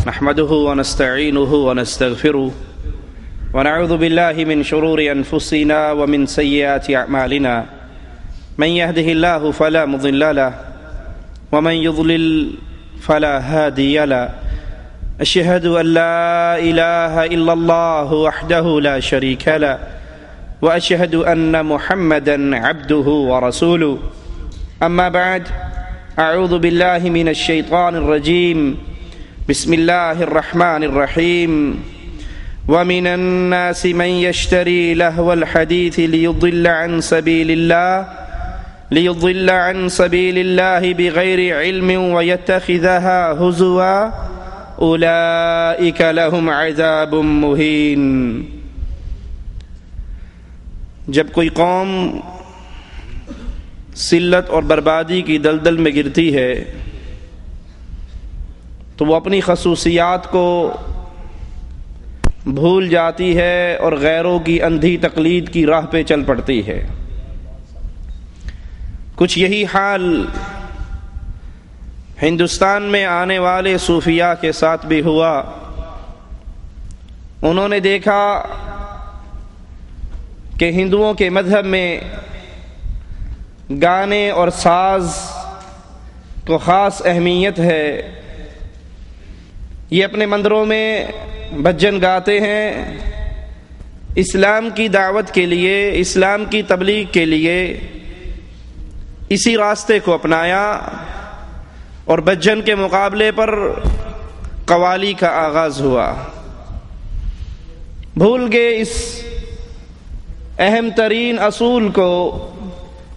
نحمده ونستعينه ونستغفره ونعوذ بالله من شرور أنفسنا ومن سيئات أعمالنا من يهده الله فلا مضل له ومن يضلل فلا هادي له أشهد أن لا إله إلا الله وحده لا شريك له وأشهد أن محمدا عبده ورسوله أما بعد أعوذ بالله من الشيطان الرجيم بسم الله الرحمن الرحيم ومن الناس من يشتري لهو الحديث ليضل عن سبيل الله بغير علم ويتخذها هزوا أولئك لهم عذاب مهين۔ جب کوئی قوم ذلت اور بربادی کی دلدل میں گرتی ہے تو وہ اپنی خصوصیات کو بھول جاتی ہے اور غیروں کی اندھی تقلید کی راہ پہ چل پڑتی ہے۔ کچھ یہی حال ہندوستان میں آنے والے صوفیاء کے ساتھ بھی ہوا۔ انہوں نے دیکھا کہ ہندوؤں کے مذہب میں گانے اور ساز کو خاص اہمیت ہے، یہ اپنے مندروں میں بھجن گاتے ہیں، اسلام کی دعوت کے لیے، اسلام کی تبلیغ کے لیے اسی راستے کو اپنایا اور بھجن کے مقابلے پر قوالی کا آغاز ہوا۔ بھول گئے اس اہم ترین اصول کو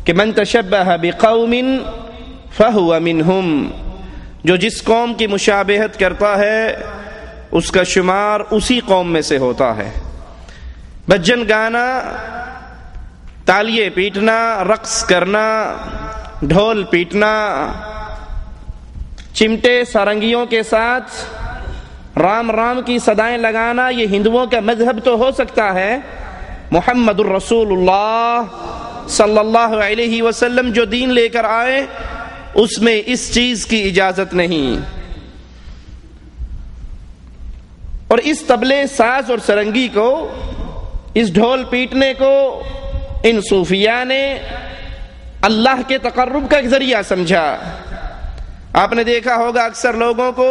کہ من تشبہ بقوم فہو منہم، جو جس قوم کی مشابہت کرتا ہے اس کا شمار اسی قوم میں سے ہوتا ہے۔ بھجن گانا، تالیے پیٹنا، رقص کرنا، ڈھول پیٹنا، چمٹے سارنگیوں کے ساتھ رام رام کی صدائیں لگانا، یہ ہندوؤں کا مذہب تو ہو سکتا ہے، محمد الرسول اللہ صلی اللہ علیہ وسلم جو دین لے کر آئے اس میں اس چیز کی اجازت نہیں۔ اور اس طبلے، ساز اور سرنگی کو، اس ڈھول پیٹنے کو ان صوفیاء نے اللہ کے تقرب کا ایک ذریعہ سمجھا۔ آپ نے دیکھا ہوگا اکثر لوگوں کو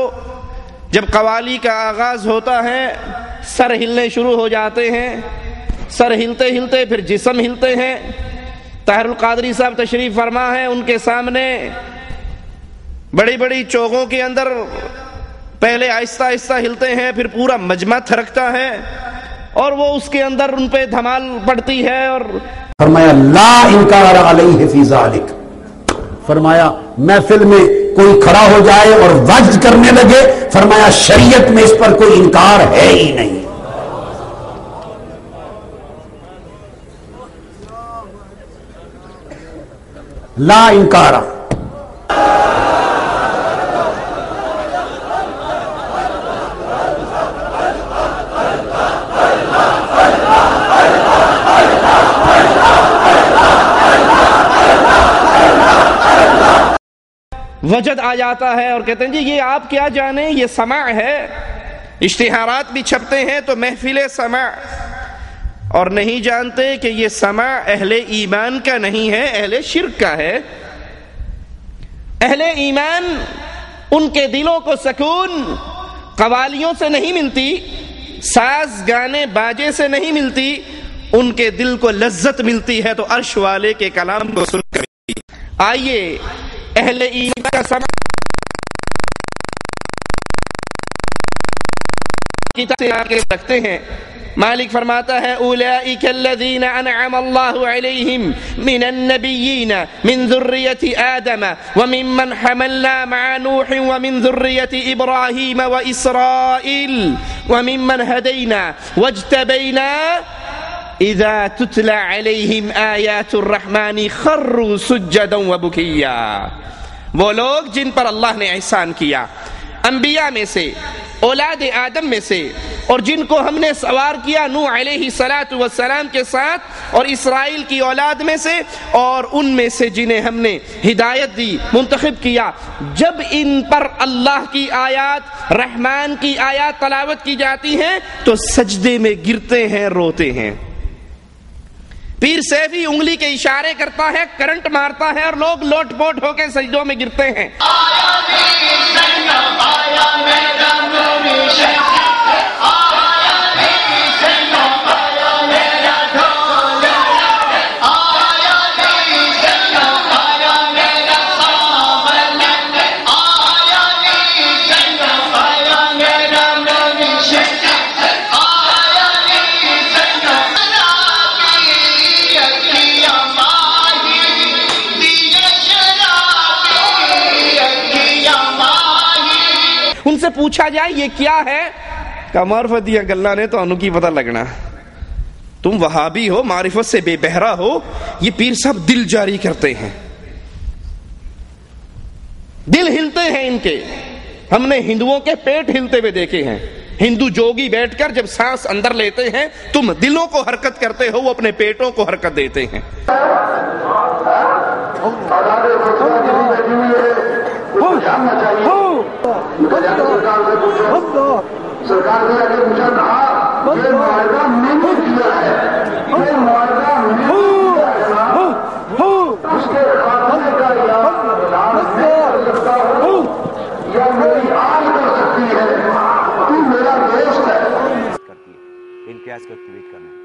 جب قوالی کا آغاز ہوتا ہے سر ہلنے شروع ہو جاتے ہیں، سر ہلتے ہلتے پھر جسم ہلتے ہیں۔ طاہر القادری صاحب تشریف فرما ہے، ان کے سامنے بڑی بڑی چوغوں کے اندر پہلے آہستہ آہستہ ہلتے ہیں، پھر پورا مجمع تھرکتا ہے اور وہ اس کے اندر ان پہ دھمال پڑتی ہے۔ اور فرمایا لا انکار علیہ فی ذالک، فرمایا محفل میں کوئی کھڑا ہو جائے اور وجد کرنے لگے، فرمایا شریعت میں اس پر کوئی انکار ہے ہی نہیں۔ لا انکار۔ وجد آ جاتا ہے اور کہتے ہیں جی یہ آپ کیا جانیں، یہ سماع ہے۔ اشتہارات بھی چھپتے ہیں تو محفل سماع، اور نہیں جانتے کہ یہ سماع اہل ایمان کا نہیں ہے، اہل شرک کا ہے۔ اہل ایمان ان کے دلوں کو سکون قوالیوں سے نہیں ملتی، ساز گانے باجے سے نہیں ملتی، ان کے دل کو لذت ملتی ہے تو عرش والے کے کلام کو سن کر۔ آئیے اہل ایمان کا سماع کتاب سے آ کے رکھتے ہیں۔ مالک فرماتا ہے اولئک الذین انعم اللہ علیہم من النبیین من ذریۃ آدم وممن حملنا مع نوح ومن ذریۃ ابراہیم واسرائیل وممن ہدینا واجتبینا اذا تتلى علیہم آیات الرحمن خروا سجدا وبکیا۔ وہ لوگ جن پر اللہ نے احسان کیا، انبیاء میں سے، اولاد آدم میں سے، اور جن کو ہم نے سوار کیا نوح علیہ السلام کے ساتھ اور اسرائیل کی اولاد میں سے اور ان میں سے جنہیں ہم نے ہدایت دی منتخب کیا، جب ان پر اللہ کی آیات رحمان کی آیات تلاوت کی جاتی ہیں تو سجدے میں گرتے ہیں، روتے ہیں۔ پیر سیفی انگلی کے اشارے کرتا ہے، کرنٹ مارتا ہے اور لوگ لوٹ پوٹ ہو کے سجدوں میں گرتے ہیں۔ ان سے پوچھا جائے یہ کیا ہے، کہ معرفت دیا گلہ نے تو انہوں کی پتہ لگنا، تم وہابی ہو، معرفت سے بے بہرا ہو۔ یہ پیر صاحب دل جاری کرتے ہیں، دل ہلتے ہیں ان کے۔ ہم نے ہندوؤں کے پیٹ ہلتے ہوئے دیکھے ہیں۔ ہندو جوگی بیٹھ کر جب سانس اندر لیتے ہیں، تم دلوں کو حرکت کرتے ہو، وہ اپنے پیٹوں کو حرکت دیتے ہیں۔ سرکار نے اگر مجھے کہا یہ معاہدہ میں نے کیا ہے، یہ معاہدہ میں نے کیا ہے، اس کے خاتمے کا یا کرتا ہوں یا میری آج کر سکتی ہے، تو میرا دوست ہے۔ امتیاز کو ایکٹیویٹ کرنا ہے۔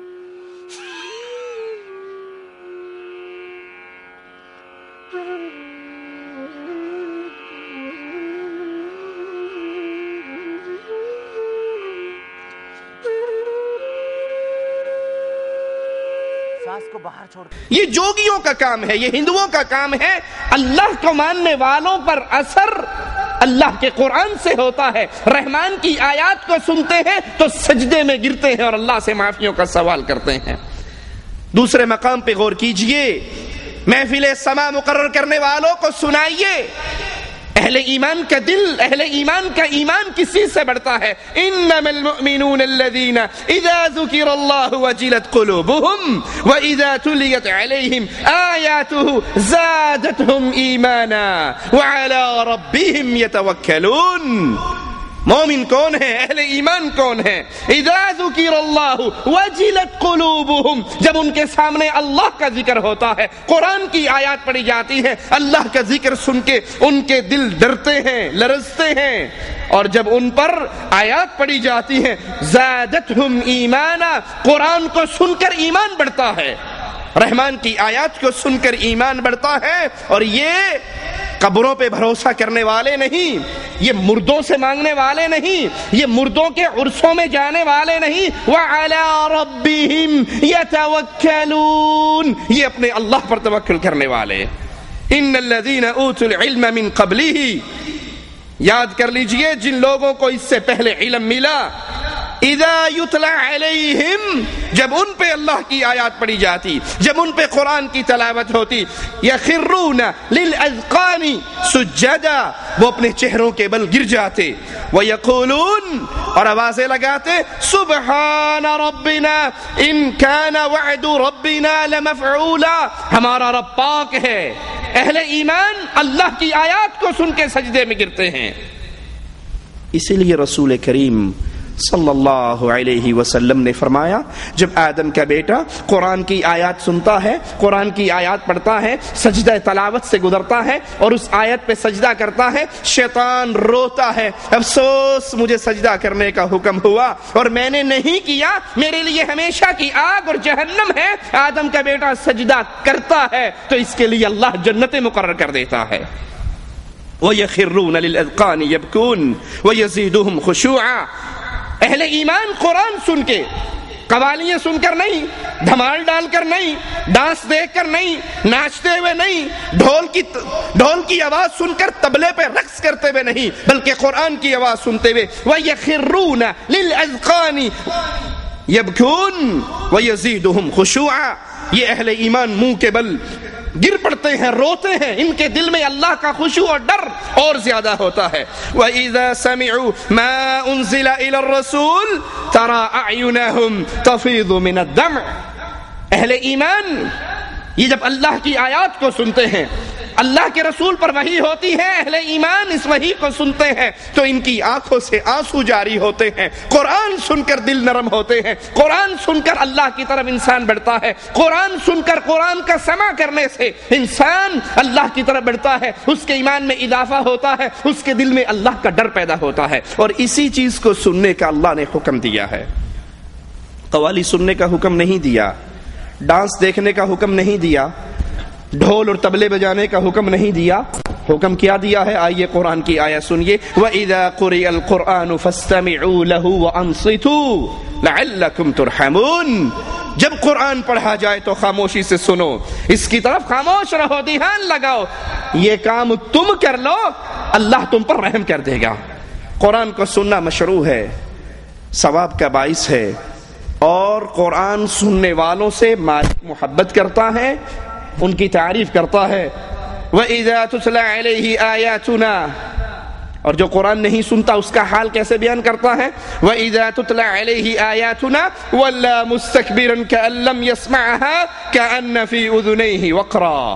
کو باہر چھوڑ۔ یہ جوگیوں کا کام ہے، یہ ہندوؤں کا کام ہے۔ اللہ کو ماننے والوں پر اثر اللہ کے قرآن سے ہوتا ہے۔ رحمان کی آیات کو سنتے ہیں تو سجدے میں گرتے ہیں اور اللہ سے معافیوں کا سوال کرتے ہیں۔ دوسرے مقام پہ غور کیجئے، محفل سما مقرر کرنے والوں کو سنائیے، اہل ایمان کا دل، اہل ایمان کا ایمان کس چیز سے بڑھتا ہے؟ انما المؤمنون الذين اذا ذكر الله وجلت قلوبهم واذا تليت عليهم آياته زادتهم ایمانا وعلى ربهم يتوکلون۔ مومن کون ہے؟ اہل ایمان کون ہے؟ اذا ذکر اللہ وجلت قلوبہم، جب ان کے سامنے اللہ کا ذکر ہوتا ہے، قرآن کی آیات پڑھی جاتی ہے، اللہ کا ذکر سن کے ان کے دل ڈرتے ہیں، لرزتے ہیں، اور جب ان پر آیات پڑھی جاتی ہیں زادتہم ایمانا، قرآن کو سن کر ایمان بڑھتا ہے، رحمان کی آیات کو سن کر ایمان بڑھتا ہے۔ اور یہ قبروں پہ بھروسہ کرنے والے نہیں، یہ مردوں سے مانگنے والے نہیں، یہ مردوں کے عرصوں میں جانے والے نہیں، وَعَلَىٰ رَبِّهِمْ يَتَوَكَّلُونَ، یہ اپنے اللہ پر توکل کرنے والے۔ إِنَّ الَّذِينَ أُوتُوا الْعِلْمَ مِنْ قَبْلِهِ، یاد کر لیجئے جن لوگوں کو اس سے پہلے علم ملا، اذا یتلی علیہم، جب ان پہ اللہ کی آیات پڑھی جاتی، جب ان پہ قرآن کی تلاوت ہوتی، یخرون للاذقان سجدا، وہ اپنے چہروں کے بل گر جاتے، ویقولون، اور آوازیں لگاتے، سبحان ربنا ان کان وعد ربنا لمفعولا، ہمارا رب پاک ہے۔ اہل ایمان اللہ کی آیات کو سن کے سجدے میں گرتے ہیں۔ اسی لیے رسول کریم صلی اللہ علیہ وسلم نے فرمایا، جب آدم کا بیٹا قرآن کی آیات سنتا ہے، قرآن کی آیات پڑھتا ہے، سجدہ تلاوت سے گزرتا ہے اور اس آیت پہ سجدہ کرتا ہے، شیطان روتا ہے، افسوس مجھے سجدہ کرنے کا حکم ہوا اور میں نے نہیں کیا، میرے لیے ہمیشہ کی آگ اور جہنم ہے۔ آدم کا بیٹا سجدہ کرتا ہے تو اس کے لیے اللہ جنت مقرر کر دیتا ہے۔ وَيَخِرُّونَ لِلْأَذْقَانِ يَبْكُونَ وَيَزِيدُهُمْ خُشُوعًا، اہل ایمان قرآن سن کے، قوالیاں سن کر نہیں، دھمال ڈال کر نہیں، ڈانس دیکھ کر نہیں، ناچتے ہوئے نہیں، ڈھول کی آواز سن کر طبلے پہ رقص کرتے ہوئے نہیں، بلکہ قرآن کی آواز سنتے ہوئے، وَيَخِرُّونَ لِلْأَذْقَانِ يَبْكُونَ وَيَزِيدُهُمْ خُشُوعًا، یہ اہل ایمان منہ کے بل گر پڑتے پڑھتے ہیں روتے ہیں، ان کے دل میں اللہ کا خشوع اور ڈر اور زیادہ ہوتا ہے. وَإِذَا سَمِعُوا مَا أُنزِلَ إِلَى الرَّسُولِ تَرَى أَعْيُنَهُمْ تَفِيضُ مِنَ الدَّمْعِ. اہل ایمان یہ جب اللہ کی آیات کو سنتے ہیں، اللہ کے رسول پر وحی ہوتی ہے، اہل ایمان اس وحی کو سنتے ہیں تو ان کی آنکھوں سے آنسو جاری ہوتے ہیں. قرآن سن کر دل نرم ہوتے ہیں، قرآن سن کر اللہ کی طرف انسان بڑھتا ہے، قرآن سن کر قرآن کا سماع کرنے سے انسان اللہ کی طرف بڑھتا ہے، اس کے ایمان میں اضافہ ہوتا ہے، اس کے دل میں اللہ کا ڈر پیدا ہوتا ہے. اور اسی چیز کو سننے کا اللہ نے حکم دیا ہے. قوالی سننے کا حکم نہیں دیا، ڈانس دیکھنے کا حکم نہیں دیا، ڈھول اور طبلے بجانے کا حکم نہیں دیا. حکم کیا دیا ہے؟ آئیے قرآن کی آیت سنیے. وَإِذَا قُرِئَ الْقُرْآنُ فَاسْتَمِعُوا لَهُ وَأَنصِتُوا لَعَلَّكُمْ تُرْحَمُونَ. جب قرآن پڑھا جائے تو خاموشی سے سنو، اس کی طرف خاموش رہو، دھیان لگاؤ. یہ کام تم کر لو، اللہ تم پر رحم کر دے گا. قرآن کو سننا مشروع ہے، ثواب کا باعث ہے، اور قرآن سننے والوں سے مالک محبت کرتا ہے، ان کی تعریف کرتا ہے. وَإِذَا تُتْلَى عَلَيْهِ آيَاتُنَا. اور جو قرآن نہیں سنتا اس کا حال کیسے بیان کرتا ہے؟ وَإِذَا تُتْلَى عَلَيْهِ آيَاتُنَا وَلَّا مُسْتَكْبِرًا كَأَن لَّمْ يَسْمَعْهَا كَأَنَّ فِي أُذُنَيْهِ وَقْرًا.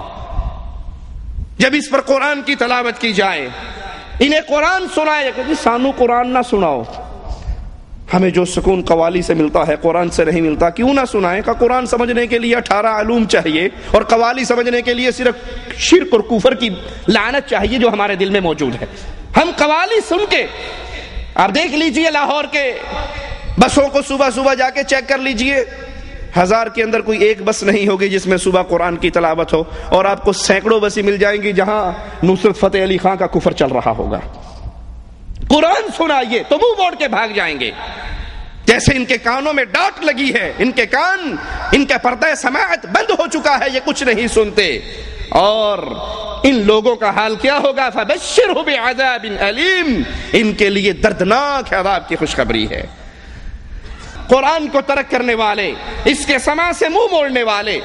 جب اس پر قرآن کی تلاوت کی جائے، انہیں قرآن سنائے کہ سانو قرآن نہ سناؤ، ہمیں جو سکون قوالی سے ملتا ہے قرآن سے نہیں ملتا، کیوں نہ سنائیں؟ کہ قرآن سمجھنے کے لیے 18 علوم چاہیے، اور قوالی سمجھنے کے لیے صرف شرک اور کفر کی لعنت چاہیے جو ہمارے دل میں موجود ہے. ہم قوالی سن کے، آپ دیکھ لیجئے لاہور کے بسوں کو صبح صبح جا کے چیک کر لیجئے، 1000 کے اندر کوئی ایک بس نہیں ہوگی جس میں صبح قرآن کی تلاوت ہو، اور آپ کو سینکڑوں بسیں مل جائیں گی جہاں نصرت فتح علی خان کا کفر چل رہا ہوگا. قرآن سنائیے تو منہ موڑ کے بھاگ جائیں گے، جیسے ان کے کانوں میں ڈاٹ لگی ہے، ان کے کان، ان کا پردہ سماعت بند ہو چکا ہے، یہ کچھ نہیں سنتے. اور ان لوگوں کا حال کیا ہوگا؟ فَبَشِّرْهُ بِعَذَابٍ أَلِيمٍ. ان کے لیے دردناک عذاب کی خوشخبری ہے. قرآن کو ترک کرنے والے، اس کے سماع سے منہ موڑنے والے،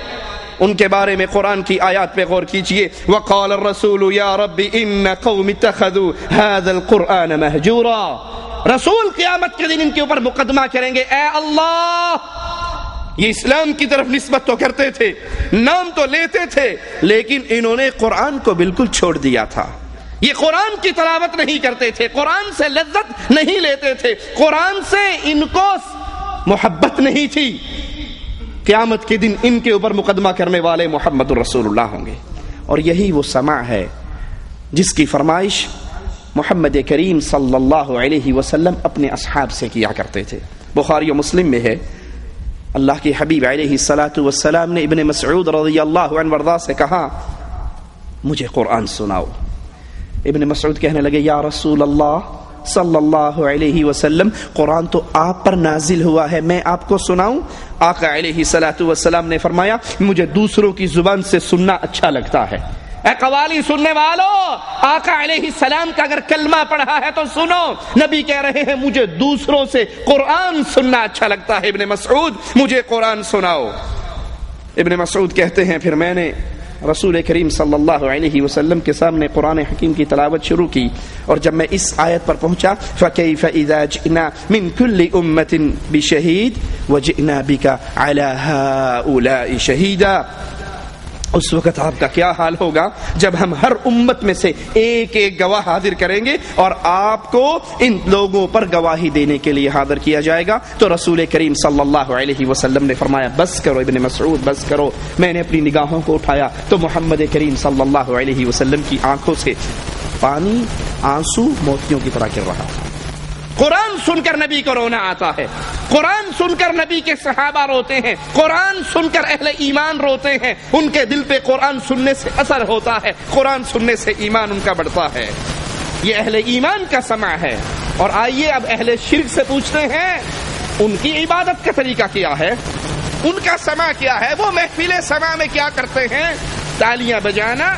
ان کے بارے میں قرآن کی آیات پہ غور کیجئے. وَقَالَ الرَّسُولُ يَا رَبِّ إِنَّ قَوْمِ اتَّخَذُوا هَذَا الْقُرْآنَ مَهْجُورًا. رسول قیامت کے دن ان کے اوپر مقدمہ کریں گے، اے اللہ، یہ اسلام کی طرف نسبت تو کرتے تھے، نام تو لیتے تھے، لیکن انہوں نے قرآن کو بالکل چھوڑ دیا تھا. یہ قرآن کی تلاوت نہیں کرتے تھے، قرآن سے لذت نہیں لیتے تھے، قرآن سے ان کو محبت نہیں تھی. قیامت کے دن ان کے اوپر مقدمہ کرنے والے محمد الرسول اللہ ہوں گے. اور یہی وہ سماع ہے جس کی فرمائش محمد کریم صلی اللہ علیہ وسلم اپنے اصحاب سے کیا کرتے تھے. بخاری و مسلم میں ہے، اللہ کے حبیب علیہ الصلاۃ والسلام نے ابن مسعود رضی اللہ عنہ وارضاہ سے کہا مجھے قرآن سناؤ. ابن مسعود کہنے لگے یا رسول اللہ صلی اللہ علیہ وسلم، قرآن تو آپ پر نازل ہوا ہے، میں آپ کو سناؤں؟ آقا علیہ الصلاۃ والسلام نے فرمایا مجھے دوسروں کی زبان سے سننا اچھا لگتا ہے. اے قوالی سننے والوں، آقا علیہ السلام کا اگر کلمہ پڑھا ہے تو سنو. نبی کہہ رہے ہیں مجھے دوسروں سے قرآن سننا اچھا لگتا ہے، ابن مسعود مجھے قرآن سناؤ. ابن مسعود کہتے ہیں پھر میں نے رسول کریم صلی اللہ علیہ وسلم کے سامنے قرآن حکیم کی تلاوت شروع کی، اور جب میں اس آیت پر پہنچا فَكَيْفَ إِذَا جِئْنَا مِن كُلِّ أُمَّةٍ بِشَهِيدٍ وَجِئْنَا بِكَ عَلَى هَؤُلَاءِ شَهِيدًا. اس وقت آپ کا کیا حال ہوگا جب ہم ہر امت میں سے ایک ایک گواہ حاضر کریں گے اور آپ کو ان لوگوں پر گواہی دینے کے لیے حاضر کیا جائے گا. تو رسول کریم صلی اللہ علیہ وسلم نے فرمایا بس کرو ابن مسعود بس کرو. میں نے اپنی نگاہوں کو اٹھایا تو محمد کریم صلی اللہ علیہ وسلم کی آنکھوں سے پانی، آنسو موتیوں کی طرح گر رہا تھا. قرآن سن کر نبی کو رونا آتا ہے، قرآن سن کر نبی کے صحابہ روتے ہیں، قرآن سن کر اہل ایمان روتے ہیں. ان کے دل پہ قرآن سننے سے اثر ہوتا ہے، قرآن سننے سے ایمان ان کا بڑھتا ہے. یہ اہل ایمان کا سماع ہے. اور آئیے اب اہل شرک سے پوچھتے ہیں ان کی عبادت کا طریقہ کیا ہے، ان کا سماع کیا ہے. وہ محفل سماع میں کیا کرتے ہیں؟ تالیاں بجانا،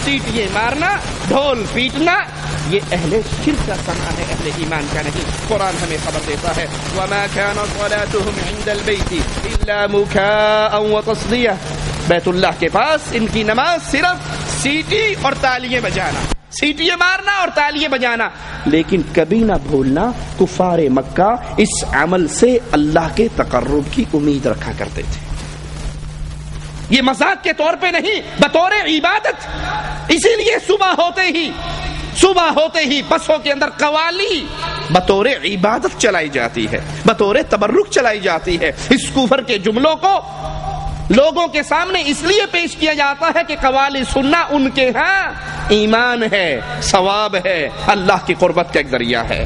سیٹیاں مارنا، ڈھول پیٹنا. یہ اہل شرک کا سماع ہے، اہل ایمان کا نہیں. قرآن ہمیں خبر دیتا ہے وَمَا كَانَ صَلَاتُهُمْ عِندَ الْبَيْتِ إِلَّا مُكَاءً وَتَصْدِيَةً. بیت اللہ کے پاس ان کی نماز صرف سیٹی اور تالیاں بجانا، سیٹیاں مارنا اور تالیاں بجانا، لیکن کبھی نہ بھولنا کفار مکہ اس عمل سے اللہ کے تقرب کی امید رکھا کرتے تھے. یہ مذاق کے طور پہ نہیں، بطور عبادت. اسی لیے صبح ہوتے ہی بسوں کے اندر قوالی بطور عبادت چلائی جاتی ہے، بطور تبرک چلائی جاتی ہے. اس کفر کے جملوں کو لوگوں کے سامنے اس لیے پیش کیا جاتا ہے کہ قوالی سننا ان کے ہاں ایمان ہے، ثواب ہے، اللہ کی قربت کا ایک ذریعہ ہے.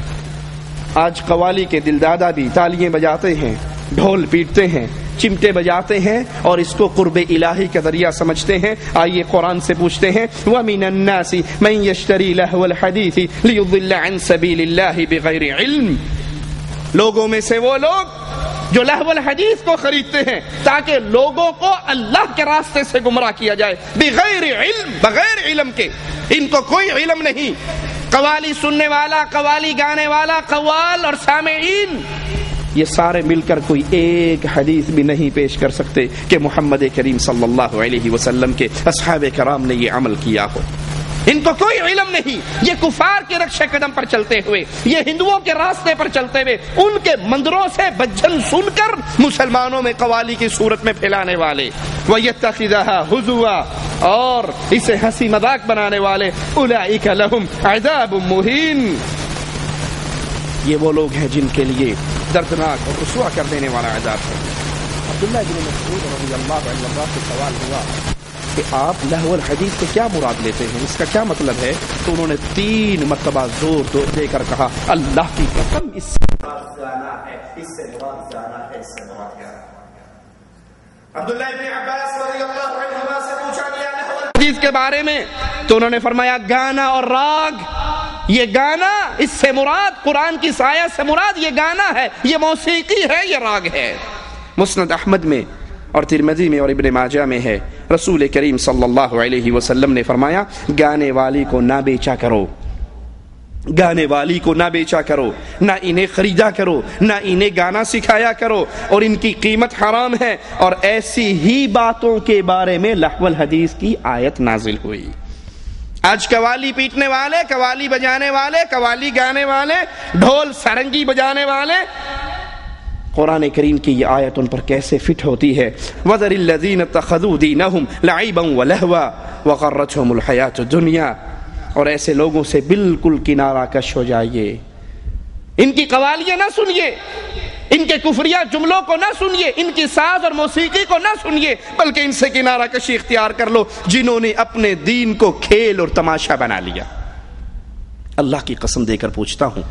آج قوالی کے دلدادہ بھی تالیاں بجاتے ہیں، ڈھول پیٹتے ہیں، چمٹے بجاتے ہیں اور اس کو قرب الہی کا ذریعہ سمجھتے ہیں. آئیے قرآن سے پوچھتے ہیں وَمِنَ النَّاسِ مَن يَشْتَرِي لَهْوَ الْحَدِيثِ لِيُضِلَّ عَن سَبِيلِ اللَّهِ بِغَيْرِ علم. لوگوں میں سے وہ لوگ جو لہو الحدیث کو خریدتے ہیں تاکہ لوگوں کو اللہ کے راستے سے گمراہ کیا جائے، بغیر علم، بغیر علم کے. ان کو کوئی علم نہیں. قوالی سننے والا، قوالی گانے والا، قوال اور سامعین یہ سارے مل کر کوئی ایک حدیث بھی نہیں پیش کر سکتے کہ محمد کریم صلی اللہ علیہ وسلم کے اصحاب کرام نے یہ عمل کیا ہو. ان کو کوئی علم نہیں. یہ کفار کے رکشے قدم پر چلتے ہوئے، یہ ہندوؤں کے راستے پر چلتے ہوئے، ان کے مندروں سے بجن سن کر مسلمانوں میں قوالی کی صورت میں پھیلانے والے، وَيَتَّخِذَهَا هُزُوًا، اور اسے ہنسی مذاق بنانے والے، أُولَئِكَ لَهُمْ عَذَابٌ مُهِينٌ. یہ وہ لوگ ہیں جن کے لیے دردناک اور رسوا کر دینے والا عذاب ہے. عبداللہ بن مسعود رضی اللہ عنہ سے سوال ہوا کہ آپ لہو الحدیث سے کیا مراد لیتے ہیں، اس کا کیا مطلب ہے؟ تو انہوں نے 3 مرتبہ زور دے کر کہا اللہ کی قسم اس سے مراد گانا ہے، اس سے مراد گانا ہے، اس سے مراد گانا ہے. عبداللہ بن عباس رضی اللہ عنہما سے پوچھا گیا لہو الحدیث کے بارے میں تو انہوں نے فرمایا گانا اور راگ. یہ گانا اس سے مراد، قرآن کی آیت سے مراد یہ گانا ہے، یہ موسیقی ہے، یہ راگ ہے. مسند احمد میں اور ترمذی میں اور ابن ماجہ میں ہے، رسول کریم صلی اللہ علیہ وسلم نے فرمایا گانے والی کو نہ بیچا کرو، گانے والی کو نہ بیچا کرو، نہ انہیں خریدا کرو، نہ انہیں گانا سکھایا کرو، اور ان کی قیمت حرام ہے. اور ایسی ہی باتوں کے بارے میں لہو الحدیث کی آیت نازل ہوئی. آج قوالی پیٹنے والے، قوالی بجانے والے، قوالی گانے والے، ڈھول سرنگی بجانے والے، قرآن کریم کی یہ آیت ان پر کیسے فٹ ہوتی ہے. وَذَرِ الَّذِينَ اتَّخَذُوا دِينَهُمْ لَعِبًا وَلَهْوًا وَغَرَّتْهُمُ الْحَيَاةُ الدُّنْيَا. اور ایسے لوگوں سے بالکل کنارہ کش ہو جائیے. ان کی قوالیاں نہ سنیے، ان کے کفریہ جملوں کو نہ سنیے، ان کی ساز اور موسیقی کو نہ سنیے، بلکہ ان سے کنارہ کشی اختیار کر لو جنہوں نے اپنے دین کو کھیل اور تماشا بنا لیا. اللہ کی قسم دے کر پوچھتا ہوں،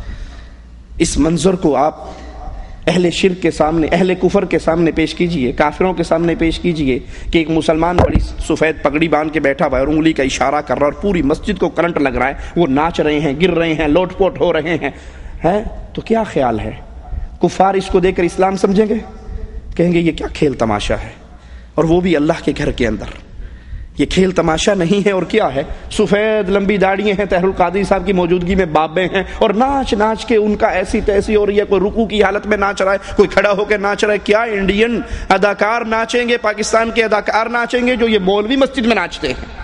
اس منظر کو آپ اہل شرک کے سامنے، اہل کفر کے سامنے پیش کیجئے، کافروں کے سامنے پیش کیجئے کہ ایک مسلمان بڑی سفید پگڑی باندھ کے بیٹھا ہوا ہے اور انگلی کا اشارہ کر رہا ہے اور پوری مسجد کو کرنٹ لگ رہا ہے، وہ ناچ رہے ہیں، گر رہے ہیں، لوٹ پوٹ ہو رہے ہیں، تو کیا خیال ہے؟ کفار اس کو دیکھ کر اسلام سمجھیں گے؟ کہیں گے یہ کیا کھیل تماشا ہے، اور وہ بھی اللہ کے گھر کے اندر. یہ کھیل تماشا نہیں ہے اور کیا ہے؟ سفید لمبی داڑیاں ہیں، طاہر القادری صاحب کی موجودگی میں بابے ہیں اور ناچ ناچ کے ان کا ایسی تیسی ہو رہی ہے. کوئی رکوع کی حالت میں ناچ رہا ہے، کوئی کھڑا ہو کے ناچ رہا ہے. کیا انڈین اداکار ناچیں گے، پاکستان کے اداکار ناچیں گے جو یہ مولوی مسجد میں ناچتے ہیں؟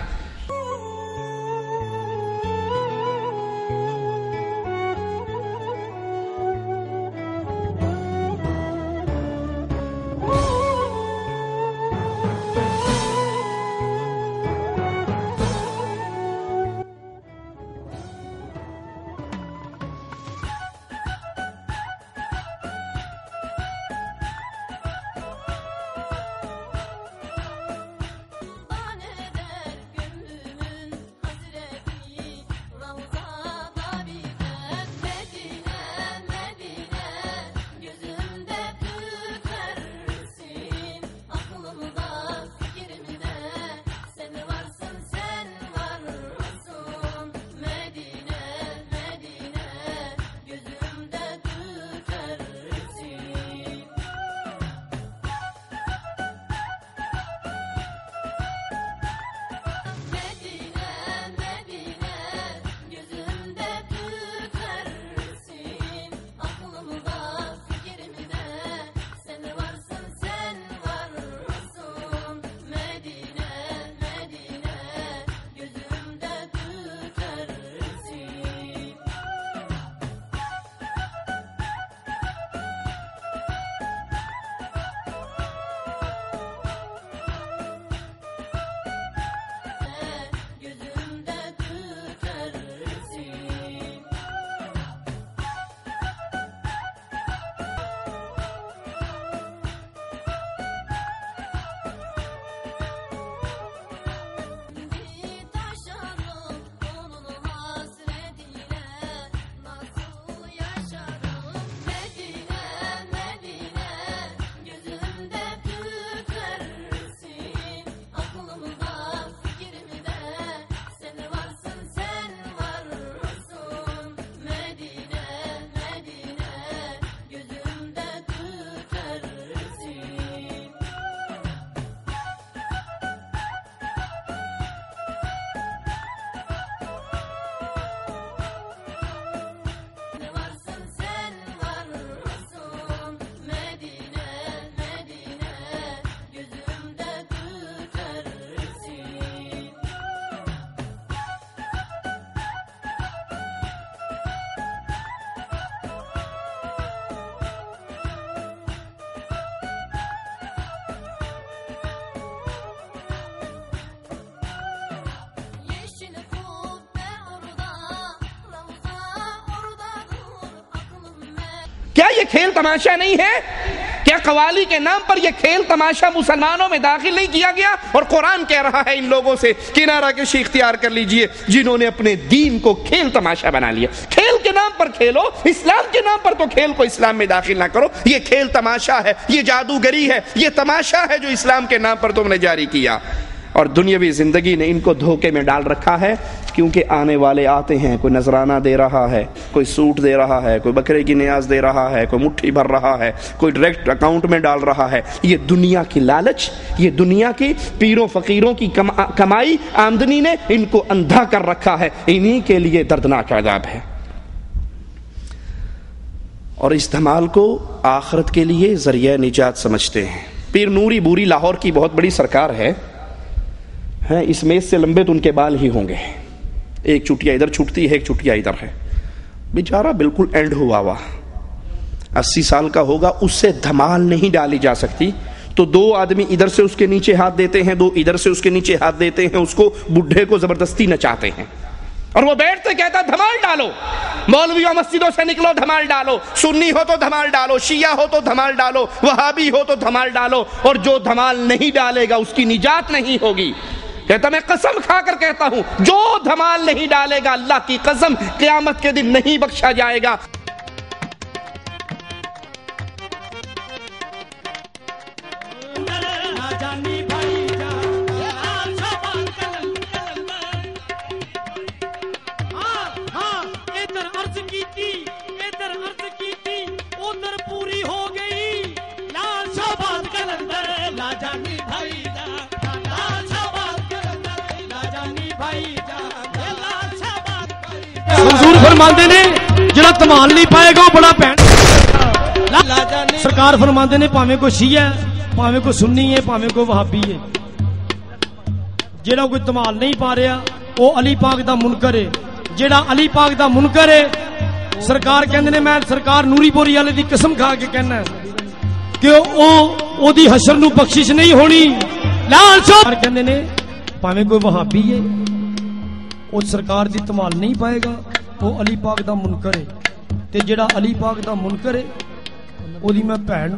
یہ کھیل تماشا نہیں ہے؟ کیا قوالی کے نام پر یہ کھیل تماشا مسلمانوں میں داخل نہیں کیا گیا؟ اور قرآن کہہ رہا ہے ان لوگوں سے کنارہ کشی اختیار کر لیجئے جنہوں نے اپنے دین کو کھیل تماشا بنا لیا۔ کھیل کے نام پر کھیلو، اسلام کے نام پر تو کھیل کو اسلام میں داخل نہ کرو۔ یہ کھیل تماشا ہے، یہ جادوگری ہے، یہ تماشا ہے جو اسلام کے نام پر تم نے جاری کیا۔ اور دنیاوی زندگی نے ان کو دھوکے میں ڈال رکھا ہے، کیونکہ آنے والے آتے ہیں، کوئی نذرانہ دے رہا ہے، کوئی سوٹ دے رہا ہے، کوئی بکرے کی نیاز دے رہا ہے، کوئی مٹھی بھر رہا ہے، کوئی ڈائریکٹ اکاؤنٹ میں ڈال رہا ہے۔ یہ دنیا کی لالچ، یہ دنیا کی پیروں فقیروں کی کمائی آمدنی نے ان کو اندھا کر رکھا ہے۔ انہی کے لیے دردناک عذاب ہے۔ اور اس دھمال کو آخرت کے لیے ذریعہ نجات سمجھتے ہیں۔ پیر نوری بوری لاہور کی بہت بڑی سرکار ہے، اس میز سے لمبے تو ان کے بال ہی ہوں گے، ایک چٹیا ادھر چھٹتی ہے، ایک چٹیا ادھر ہے، بیچارہ بالکل اینڈ ہوا 80 سال کا ہوگا، اس سے دھمال نہیں ڈالی جا سکتی، تو 2 آدمی ادھر سے اس کے نیچے ہاتھ دیتے ہیں، 2 ادھر سے اس کے نیچے ہاتھ دیتے ہیں، اس کو بڈھے کو زبردستی نچاتے ہیں، اور وہ بیٹھتے کہتا دھمال ڈالو، مولویوں مسجدوں سے نکلو دھمال ڈالو، سنی ہو تو دھمال ڈالو، شیعہ ہو تو دھمال ڈالو، وہابی ہو تو دھمال ڈالو، اور جو دھمال نہیں ڈالے گا اس کی نجات نہیں ہوگی۔ کہتا میں قسم کھا کر کہتا ہوں جو دھمال نہیں ڈالے گا اللہ کی قسم قیامت کے دن نہیں بخشا جائے گا۔ منظور فرماندے نے جڑا تمال نہیں پائے گا وہ بڑا بہن۔ سرکار فرماندے نے پاویں کوئی شیعہ ہے، پاویں کوئی سنی ہے، پاویں کوئی وہابی ہے، جڑا کوئی تمال نہیں پا رہا وہ علی پاک دا منکر ہے۔ جڑا علی پاک دا منکر ہے، سرکار کہندے نے میں سرکار نوری بوری والے دی قسم کھا کے کہنا کہ او دی حشر نو بخشش نہیں ہونی۔ لال سرکار کہندے نے پاویں کوئی وہابی ہے، وہ سرکار دی تمال نہیں پائے گا، وہ علی پاک دا منکر ہے، تے جڑا علی پاک دا منکر ہے او دی میں بہن۔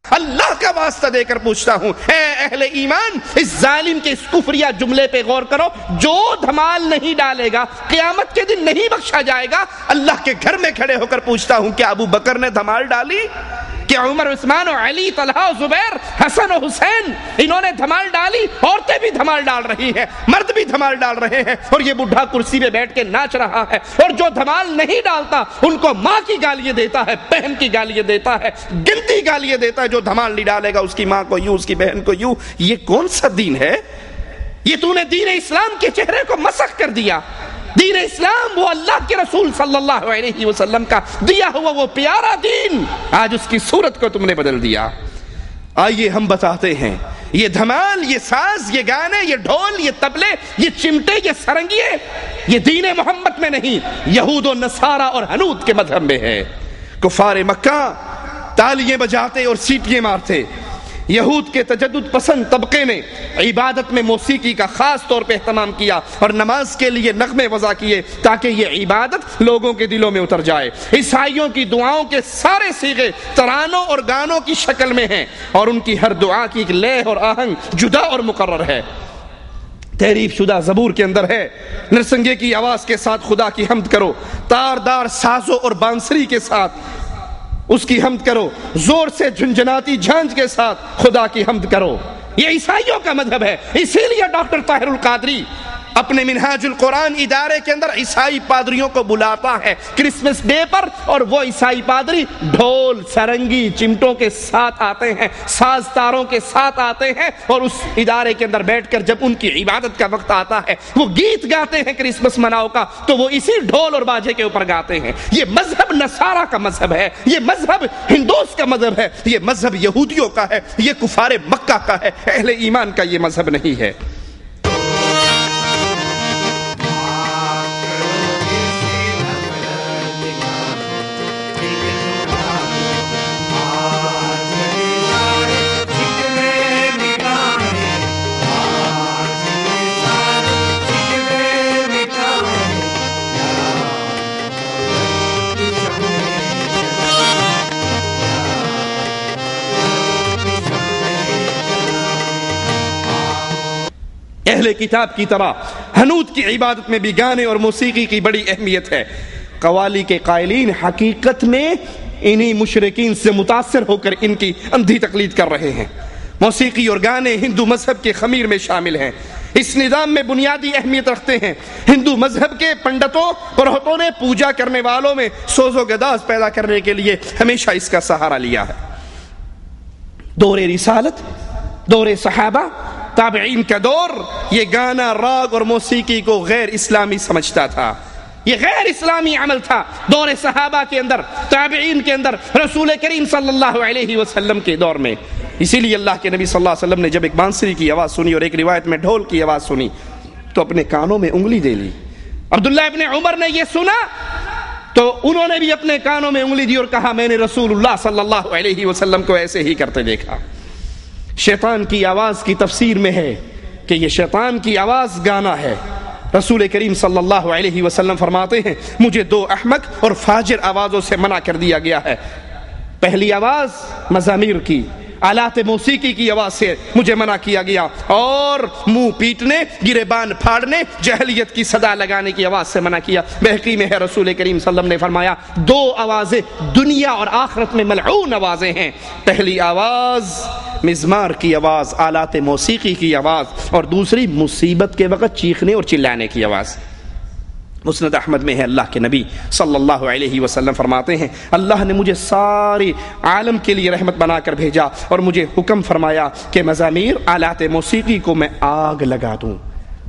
اللہ کا واسطہ دے کر پوچھتا ہوں اے اہل ایمان، اس ظالم کے اس کفریہ جملے پہ غور کرو، جو دھمال نہیں ڈالے گا قیامت کے دن نہیں بخشا جائے گا۔ اللہ کے گھر میں کھڑے ہو کر پوچھتا ہوں کیا ابو بکر نے دھمال ڈالی؟ کیا عمر عثمان و علی طلحہ و زبیر حسن و حسین انہوں نے دھمال ڈالی؟ عورتیں بھی دھمال ڈال رہی ہیں، مرد بھی دھمال ڈال رہے ہیں، اور یہ بڈھا کرسی پہ بیٹھ کے ناچ رہا ہے، اور جو دھمال نہیں ڈالتا ان کو ماں کی گالیاں دیتا ہے، بہن کی گالیاں دیتا ہے، گنتی گالیاں دیتا ہے۔ جو دھمال نہیں ڈالے گا اس کی ماں کو یوں، اس کی بہن کو یوں۔ یہ کون سا دین ہے؟ یہ تو نے دین اسلام کے چہرے کو مسخ کر دیا۔ دین اسلام وہ اللہ کے رسول صلی اللہ علیہ وسلم کا دیا ہوا وہ پیارا دین، آج اس کی صورت کو تم نے بدل دیا۔ آئیے ہم بتاتے ہیں یہ دھمال، یہ ساز، یہ گانے، یہ ڈھول، یہ طبلے، یہ چمٹے، یہ سرنگیے، یہ دین محمد میں نہیں، یہود و نصارہ اور ہنود کے مذہب میں ہے۔ کفار مکہ تالیاں بجاتے اور سیٹیاں مارتے، یہود کے تجدد پسند طبقے نے عبادت میں موسیقی کا خاص طور پہ اہتمام کیا اور نماز کے لیے نغمے وضع کیے تاکہ یہ عبادت لوگوں کے دلوں میں اتر جائے۔ عیسائیوں کی دعاؤں کے سارے صیغے ترانوں اور گانوں کی شکل میں ہیں، اور ان کی ہر دعا کی ایک لے اور آہنگ جدا اور مقرر ہے۔ تحریف شدہ زبور کے اندر ہے نرسنگے کی آواز کے ساتھ خدا کی حمد کرو، تاردار سازوں اور بانسری کے ساتھ اس کی حمد کرو، زور سے جھنجھناتی جھانج کے ساتھ خدا کی حمد کرو۔ یہ عیسائیوں کا مذہب ہے۔ اسی لیے ڈاکٹر طاہر القادری اپنے منہاج القرآن ادارے کے اندر عیسائی پادریوں کو بلاتا ہے کرسمس ڈے پر، اور وہ عیسائی پادری ڈھول سرنگی چمٹوں کے ساتھ آتے ہیں، ساز تاروں کے ساتھ آتے ہیں، اور اس ادارے کے اندر بیٹھ کر جب ان کی عبادت کا وقت آتا ہے وہ گیت گاتے ہیں کرسمس مناؤ کا، تو وہ اسی ڈھول اور باجے کے اوپر گاتے ہیں۔ یہ مذہب نصارہ کا مذہب ہے، یہ مذہب ہندوس کا مذہب ہے، یہ مذہب یہودیوں کا ہے، یہ کفار مکہ کا ہے، اہل ایمان کا یہ مذہب نہیں ہے۔ اہل کتاب کی طرح حنوت کی عبادت میں بھی گانے اور موسیقی کی بڑی اہمیت ہے۔ قوالی کے قائلین حقیقت میں انہی مشرکین سے متاثر ہو کر ان کی اندھی تقلید کر رہے ہیں۔ موسیقی اور گانے ہندو مذہب کے خمیر میں شامل ہیں، اس نظام میں بنیادی اہمیت رکھتے ہیں۔ ہندو مذہب کے پنڈتوں پروہتوں نے پوجا کرنے والوں میں سوز و گداز پیدا کرنے کے لیے ہمیشہ اس کا سہارا لیا ہے۔ دور رسالت، دور صحابہ، تابعین کا دور، یہ گانا، راگ اور موسیقی کو غیر اسلامی سمجھتا تھا، یہ غیر اسلامی عمل تھا۔ دور صحابہ کے اندر، تابعین کے اندر، رسول کریم صلی اللہ علیہ وسلم کے دور میں۔ اسی لیے اللہ کے نبی صلی اللہ علیہ وسلم نے جب ایک بانسری کی آواز سنی اور ایک روایت میں ڈھول کی آواز سنی تو اپنے کانوں میں انگلی دے لی۔ عبداللہ ابن عمر نے یہ سنا تو انہوں نے بھی اپنے کانوں میں انگلی دی اور کہا میں نے رسول اللہ صلی اللہ علیہ وسلم کو ایسے ہی کرتے دیکھا۔ شیطان کی آواز کی تفسیر میں ہے کہ یہ شیطان کی آواز گانا ہے۔ رسول کریم صلی اللہ علیہ وسلم فرماتے ہیں مجھے دو احمق اور فاجر آوازوں سے منع کر دیا گیا ہے۔ پہلی آواز مزامیر کی، آلات موسیقی کی آواز سے مجھے منع کیا گیا، اور منہ پیٹنے، گریبان پھاڑنے، جہلیت کی صدا لگانے کی آواز سے منع کیا۔ بحقی میں ہے رسول کریم صلی اللہ علیہ وسلم نے فرمایا دو آوازیں دنیا اور آخرت میں ملعون آوازیں ہیں، پہلی آواز مزمار کی آواز، آلات موسیقی کی آواز، اور دوسری مصیبت کے وقت چیخنے اور چلانے کی آواز۔ مسند احمد میں ہے اللہ کے نبی صلی اللہ علیہ وسلم فرماتے ہیں اللہ نے مجھے سارے عالم کے لیے رحمت بنا کر بھیجا اور مجھے حکم فرمایا کہ مزامیر، آلات موسیقی کو میں آگ لگا دوں۔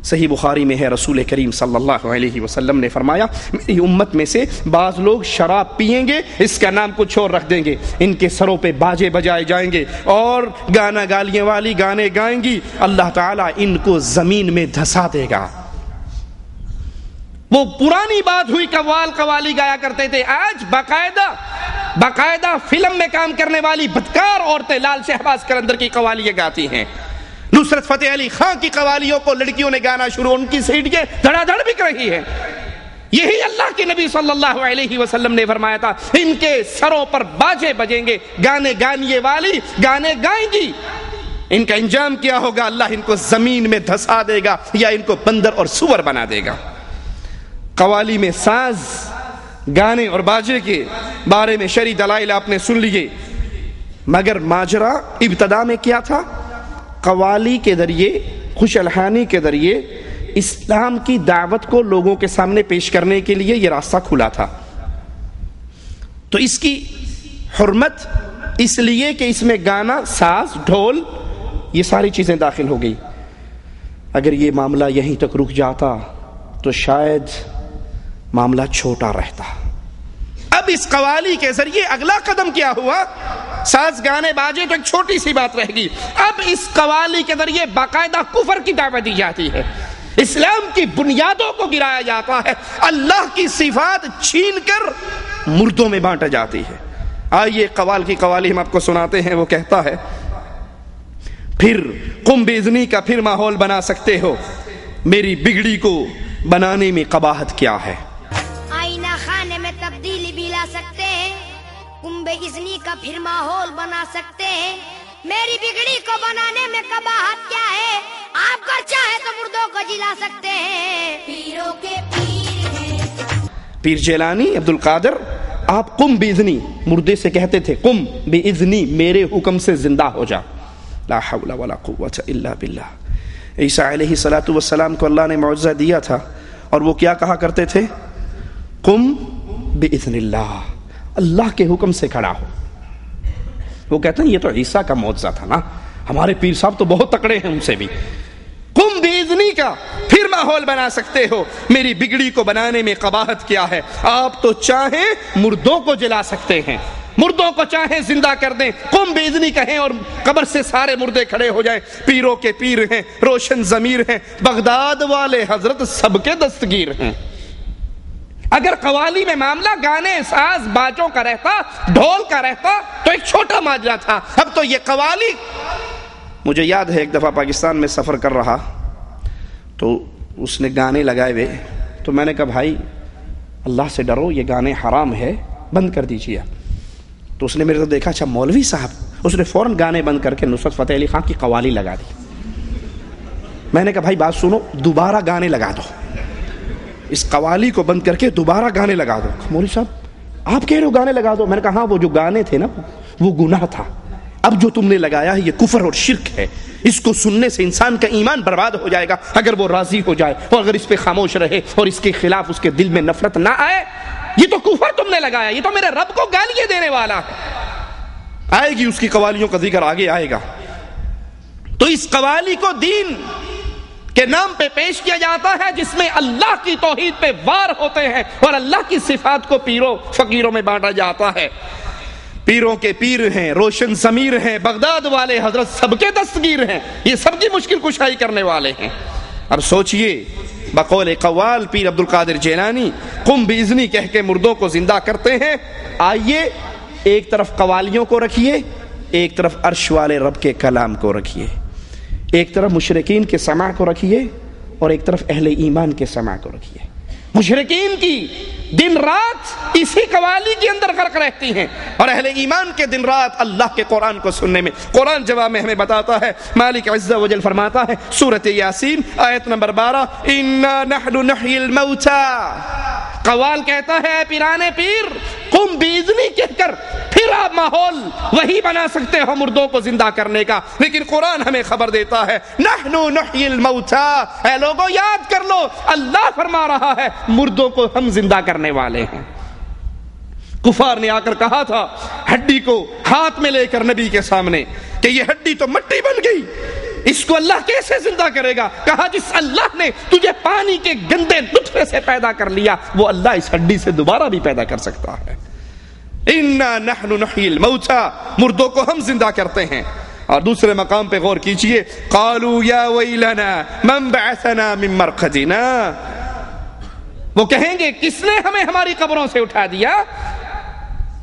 صحیح بخاری میں ہے رسول کریم صلی اللہ علیہ وسلم نے فرمایا میری امت میں سے بعض لوگ شراب پیئیں گے، اس کا نام کچھ اور رکھ دیں گے، ان کے سروں پہ باجے بجائے جائیں گے اور گانا گالیاں والی گانے گائیں گی، اللہ تعالیٰ ان کو زمین میں دھسا دے گا۔ وہ پرانی بات ہوئی قوالی گایا کرتے تھے، آج باقاعدہ فلم میں کام کرنے والی بدکار عورتیں لال شہباز قلندر کی قوالیاں گاتی ہیں۔ نصرت فتح علی خان کی قوالیوں کو لڑکیوں نے گانا شروع، ان کی سیڑھیاں دھڑا دھڑ بک رہی ہیں۔ یہی اللہ کے نبی صلی اللہ علیہ وسلم نے فرمایا تھا ان کے سروں پر باجے بجیں گے، گانے گانیے والی گانے گائیں گی، ان کا انجام کیا ہوگا؟ اللہ ان کو زمین میں دھسا دے گا یا ان کو بندر اور سور بنا دے گا۔ قوالی میں ساز، گانے اور باجے کے بارے میں شرعی دلائل آپ نے سن لیے، مگر ماجرا ابتدا میں کیا تھا؟ قوالی کے ذریعے، خوش الحانی کے ذریعے اسلام کی دعوت کو لوگوں کے سامنے پیش کرنے کے لیے یہ راستہ کھلا تھا۔ تو اس کی حرمت اس لیے کہ اس میں گانا، ساز، ڈھول، یہ ساری چیزیں داخل ہو گئی۔ اگر یہ معاملہ یہیں تک رک جاتا تو شاید معاملہ چھوٹا رہتا۔ اب اس قوالی کے ذریعے اگلا قدم کیا ہوا؟ ساز، گانے، باجے تو ایک چھوٹی سی بات رہ گئی، اب اس قوالی کے ذریعے باقاعدہ کفر کی دعوت دی جاتی ہے، اسلام کی بنیادوں کو گرایا جاتا ہے، اللہ کی صفات چھین کر مردوں میں بانٹا جاتی ہے۔ آئیے قوال کی قوالی ہم آپ کو سناتے ہیں۔ وہ کہتا ہے پھر قم باذنی کا پھر ماحول بنا سکتے ہو، میری بگڑی کو بنانے میں قباحت کیا ہے؟ آئینہ خانے میں تبدیلی بھی لا سکتے ہیں، قم باذنی کا پھر ماحول بنا سکتے ہیں، میری بگڑی کو بنانے میں قباحت کیا ہے؟ آپ کر چاہے تو مردوں کو جلا سکتے ہیں، پیروں کے پیر ہیں۔ پیر جیلانی عبد القادر، آپ قم باذنی، مردے سے کہتے تھے قم باذنی، میرے حکم سے زندہ ہو جا، لا حول ولا قوت الا باللہ۔ عیسیٰ علیہ السلام کو اللہ نے معجزہ دیا تھا اور وہ کیا کہا کرتے تھے؟ قم باذن اللہ، اللہ کے حکم سے کھڑا ہو۔ وہ کہتے ہیں یہ تو عیسیٰ کا معجزہ تھا نا، ہمارے پیر صاحب تو بہت تکڑے ہیں، ان سے بھی۔ قم باذنی کا پھر ماحول بنا سکتے ہو، میری بگڑی کو بنانے میں قباحت کیا ہے؟ آپ تو چاہیں مردوں کو جلا سکتے ہیں، مردوں کو چاہیں زندہ کر دیں، قم باذنی کہیں اور قبر سے سارے مردے کھڑے ہو جائیں۔ پیروں کے پیر ہیں، روشن ضمیر ہیں، بغداد والے حضرت سب کے دستگیر ہیں۔ اگر قوالی میں معاملہ گانے، ساز، باجوں کا رہتا، ڈھول کا رہتا تو ایک چھوٹا ماجرا تھا، اب تو یہ قوالی۔ مجھے یاد ہے ایک دفعہ پاکستان میں سفر کر رہا تو اس نے گانے لگائے ہوئے، تو میں نے کہا بھائی اللہ سے ڈرو، یہ گانے حرام ہے، بند کر دیجیے۔ تو اس نے میرے کو دیکھا، اچھا مولوی صاحب، اس نے فوراً گانے بند کر کے نصرت فتح علی خان کی قوالی لگا دی۔ میں نے کہا بھائی بات سنو، دوبارہ گانے لگا دو، اس قوالی کو بند کر کے دوبارہ گانے لگا دو۔ مولوی صاحب آپ کہہ رہے ہو گانے لگا دو؟ میں نے کہا ہاں، وہ جو گانے تھے نا وہ گناہ تھا، اب جو تم نے لگایا ہے یہ کفر اور شرک ہے، اس کو سننے سے انسان کا ایمان برباد ہو جائے گا اگر وہ راضی ہو جائے اور اگر اس پہ خاموش رہے اور اس کے خلاف اس کے دل میں نفرت نہ آئے۔ یہ تو کفر تم نے لگایا، یہ تو میرے رب کو گالیاں دینے والا ہے۔ آئے گی اس کی قوالیوں کا ذکر، آگے آئے گا۔ تو اس قوالی کو دین کے نام پہ پیش کیا جاتا ہے جس میں اللہ کی توحید پہ وار ہوتے ہیں اور اللہ کی صفات کو پیروں فقیروں میں بانٹا جاتا ہے۔ پیروں کے پیر ہیں، روشن ضمیر ہیں، بغداد والے حضرت سب کے دستگیر ہیں، یہ سب کی مشکل کشائی کرنے والے ہیں۔ اب سوچئے، بقول قوال پیر عبد القادر جیلانی قم باذنی کہہ کے مردوں کو زندہ کرتے ہیں۔ آئیے ایک طرف قوالیوں کو رکھیے، ایک طرف عرش والے رب کے کلام کو رکھیے، ایک طرف مشرکین کے سماع کو رکھیے اور ایک طرف اہل ایمان کے سماع کو رکھیے۔ مشرکین کی دن رات اسی قوالی کے اندر غرق رہتی ہیں اور اہل ایمان کے دن رات اللہ کے قرآن کو سننے میں۔ قرآن جواب میں ہمیں بتاتا ہے، مالک عز و جل فرماتا ہے سورۃ یاسین آیت نمبر 12، انا نحن نحیی الموتى۔ قوال کہتا ہے اے پیرانے پیر، قم باذنی کہہ کر پھر آپ ماحول وہی بنا سکتے ہو مردوں کو زندہ کرنے کا، لیکن قرآن ہمیں خبر دیتا ہے نحن نحیی الموتى۔ اے لوگوں یاد کر لو، اللہ فرما رہا ہے مردوں کو ہم زندہ کرنے والے ہیں۔ کفار نے آ کر کہا تھا ہڈی کو ہاتھ میں لے کر نبی کے سامنے کہ یہ ہڈی تو مٹی بن گئی، اس کو اللہ کیسے زندہ کرے گا؟ کہا جس اللہ نے تجھے پانی کے گندے نطفے سے پیدا کر لیا وہ اللہ اس ہڈی سے دوبارہ بھی پیدا کر سکتا ہے۔ انا نحن نحیی الموتى، مردوں کو ہم زندہ کرتے ہیں۔ اور دوسرے مقام پہ غور کیجئے، قالوا یا ویلنا من بعثنا من مرقدنا، وہ کہیں گے کس نے ہمیں ہماری قبروں سے اٹھا دیا؟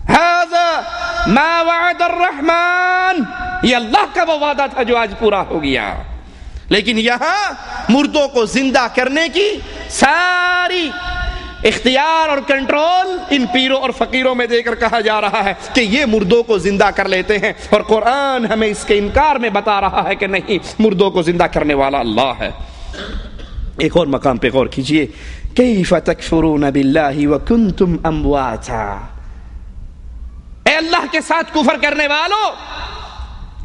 هذا ما وعد الرحمن، یہ اللہ کا وہ وعدہ تھا جو آج پورا ہو گیا۔ لیکن یہاں مردوں کو زندہ کرنے کی ساری اختیار اور کنٹرول ان پیروں اور فقیروں میں دے کر کہا جا رہا ہے کہ یہ مردوں کو زندہ کر لیتے ہیں، اور قرآن ہمیں اس کے انکار میں بتا رہا ہے کہ نہیں، مردوں کو زندہ کرنے والا اللہ ہے۔ ایک اور مقام پہ غور کیجئے، کیف تکفرون باللہ وکنتم امواتا، اے اللہ کے ساتھ کفر کرنے والوں،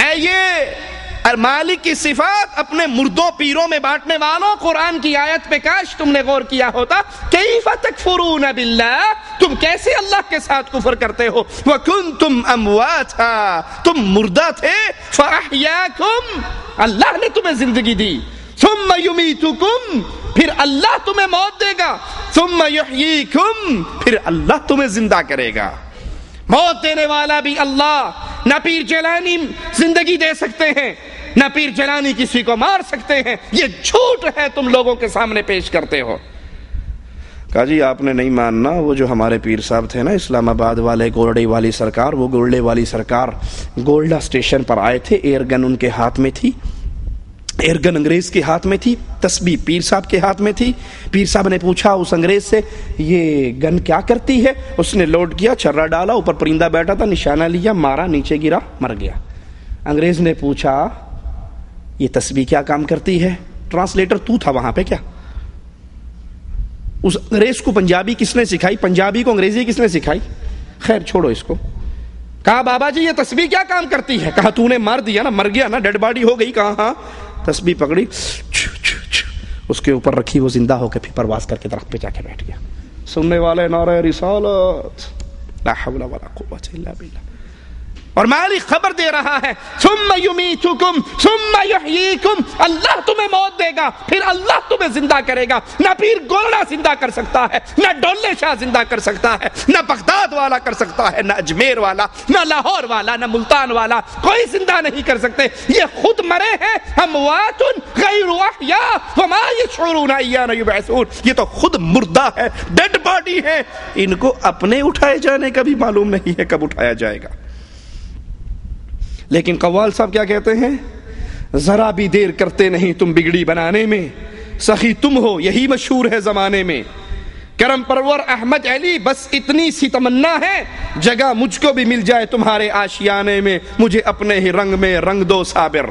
اے یہ مالک کی صفات اپنے مردوں پیروں میں بانٹنے والوں، قرآن کی آیت پہ کاش تم نے غور کیا ہوتا، کیف تکفرون باللہ، تم کیسے اللہ کے ساتھ کفر کرتے ہو، وکنتم امواتا، تم مردہ تھے، فاحیاکم، اللہ نے تمہیں زندگی دی، ثم یمیتکم، پھر اللہ تمہیں موت دے گا، ثم یحییکم، پھر اللہ تمہیں زندہ کرے گا۔ موت دینے والا بھی اللہ، نہ پیر جیلانی زندگی دے سکتے ہیں، نہ پیر جیلانی کسی کو مار سکتے ہیں، یہ جھوٹ ہے تم لوگوں کے سامنے پیش کرتے ہو۔ کہا جی آپ نے نہیں ماننا، وہ جو ہمارے پیر صاحب تھے نا اسلام آباد والے، گولڈے والی سرکار، وہ گولڈے والی سرکار گولڈا اسٹیشن پر آئے تھے، ایئر گن ان کے ہاتھ میں تھی، ایئر گن انگریز کے ہاتھ میں تھی، تسبیح پیر صاحب کے ہاتھ میں تھی۔ پیر صاحب نے پوچھا اس انگریز سے یہ گن کیا کرتی ہے؟ اس نے لوڈ کیا، چھرا ڈالا، اوپر پرندہ بیٹھا تھا، نشانہ لیا، مارا، نیچے گرا، مر گیا۔ انگریز نے پوچھا یہ تسبیح کیا کام کرتی ہے؟ ٹرانسلیٹر تو تھا وہاں پہ کیا؟ اس انگریز کو پنجابی کس نے سکھائی؟ پنجابی کو انگریزی کس نے سکھائی؟ خیر چھوڑو اس کو۔ کہا بابا جی یہ تسبیح کیا کام کرتی ہے؟ کہا تو نے مار دیا نا، مر گیا نا، ڈیڈ باڈی ہو گئی۔ کہا ہاں۔ تسبیح پکڑی، اس کے اوپر رکھی، وہ زندہ ہو کے پھر پرواز کر کے درخت پہ جا کے بیٹھ گیا۔ سننے والے نعرہ رسالت، لا حول ولا قوت الا باللہ۔ اور مالک خبر دے رہا ہے ثم یمیتکم ثم یحییکم، اللہ تمہیں موت دے گا پھر اللہ تمہیں زندہ کرے گا۔ نہ پیر گولڑا زندہ کر سکتا ہے، نہ ڈولے شاہ زندہ کر سکتا ہے، نہ بغداد والا کر سکتا ہے، نہ اجمیر والا، نہ لاہور والا، نہ ملتان والا، کوئی زندہ نہیں کر سکتے۔ یہ خود مرے ہیں، اموات غیر احیاء وما یشعرون ایان یبعثون، یہ تو خود مردہ ہے، ڈیڈ باڈی ہے، ان کو اپنے اٹھائے جانے کا بھی معلوم نہیں ہے کب اٹھایا جائے گا۔ لیکن قوال صاحب کیا کہتے ہیں؟ ذرا بھی دیر کرتے نہیں تم بگڑی بنانے میں، سخی تم ہو یہی مشہور ہے زمانے میں۔ کرم پرور احمد علی بس اتنی سی تمنا ہے، جگہ مجھ کو بھی مل جائے تمہارے آشیانے میں، مجھے اپنے ہی رنگ میں رنگ دو صابر۔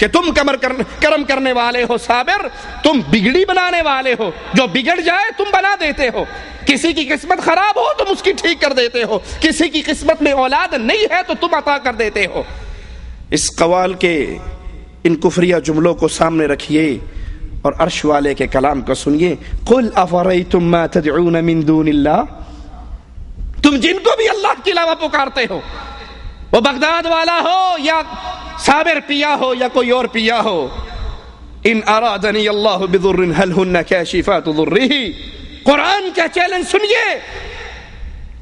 کہ تم کرم کرنے والے ہو صابر، تم بگڑی بنانے والے ہو، جو بگڑ جائے تم بنا دیتے ہو، کسی کی قسمت خراب ہو تم اس کی ٹھیک کر دیتے ہو، کسی کی قسمت میں اولاد نہیں ہے تو تم عطا کر دیتے ہو۔ اس قوال کے ان کفریہ جملوں کو سامنے رکھیے اور عرش والے کے کلام کو سنیے۔ قل افریتم ما تدعون من دون اللہ، تم جن کو بھی اللہ کے علاوہ پکارتے ہو، وہ بغداد والا ہو یا صابر پیا ہو یا کوئی اور پیا ہو، ان ارادنی اللہ بضر هل ہن کاشفات ضرہ، قرآن کا چیلنج سنیے،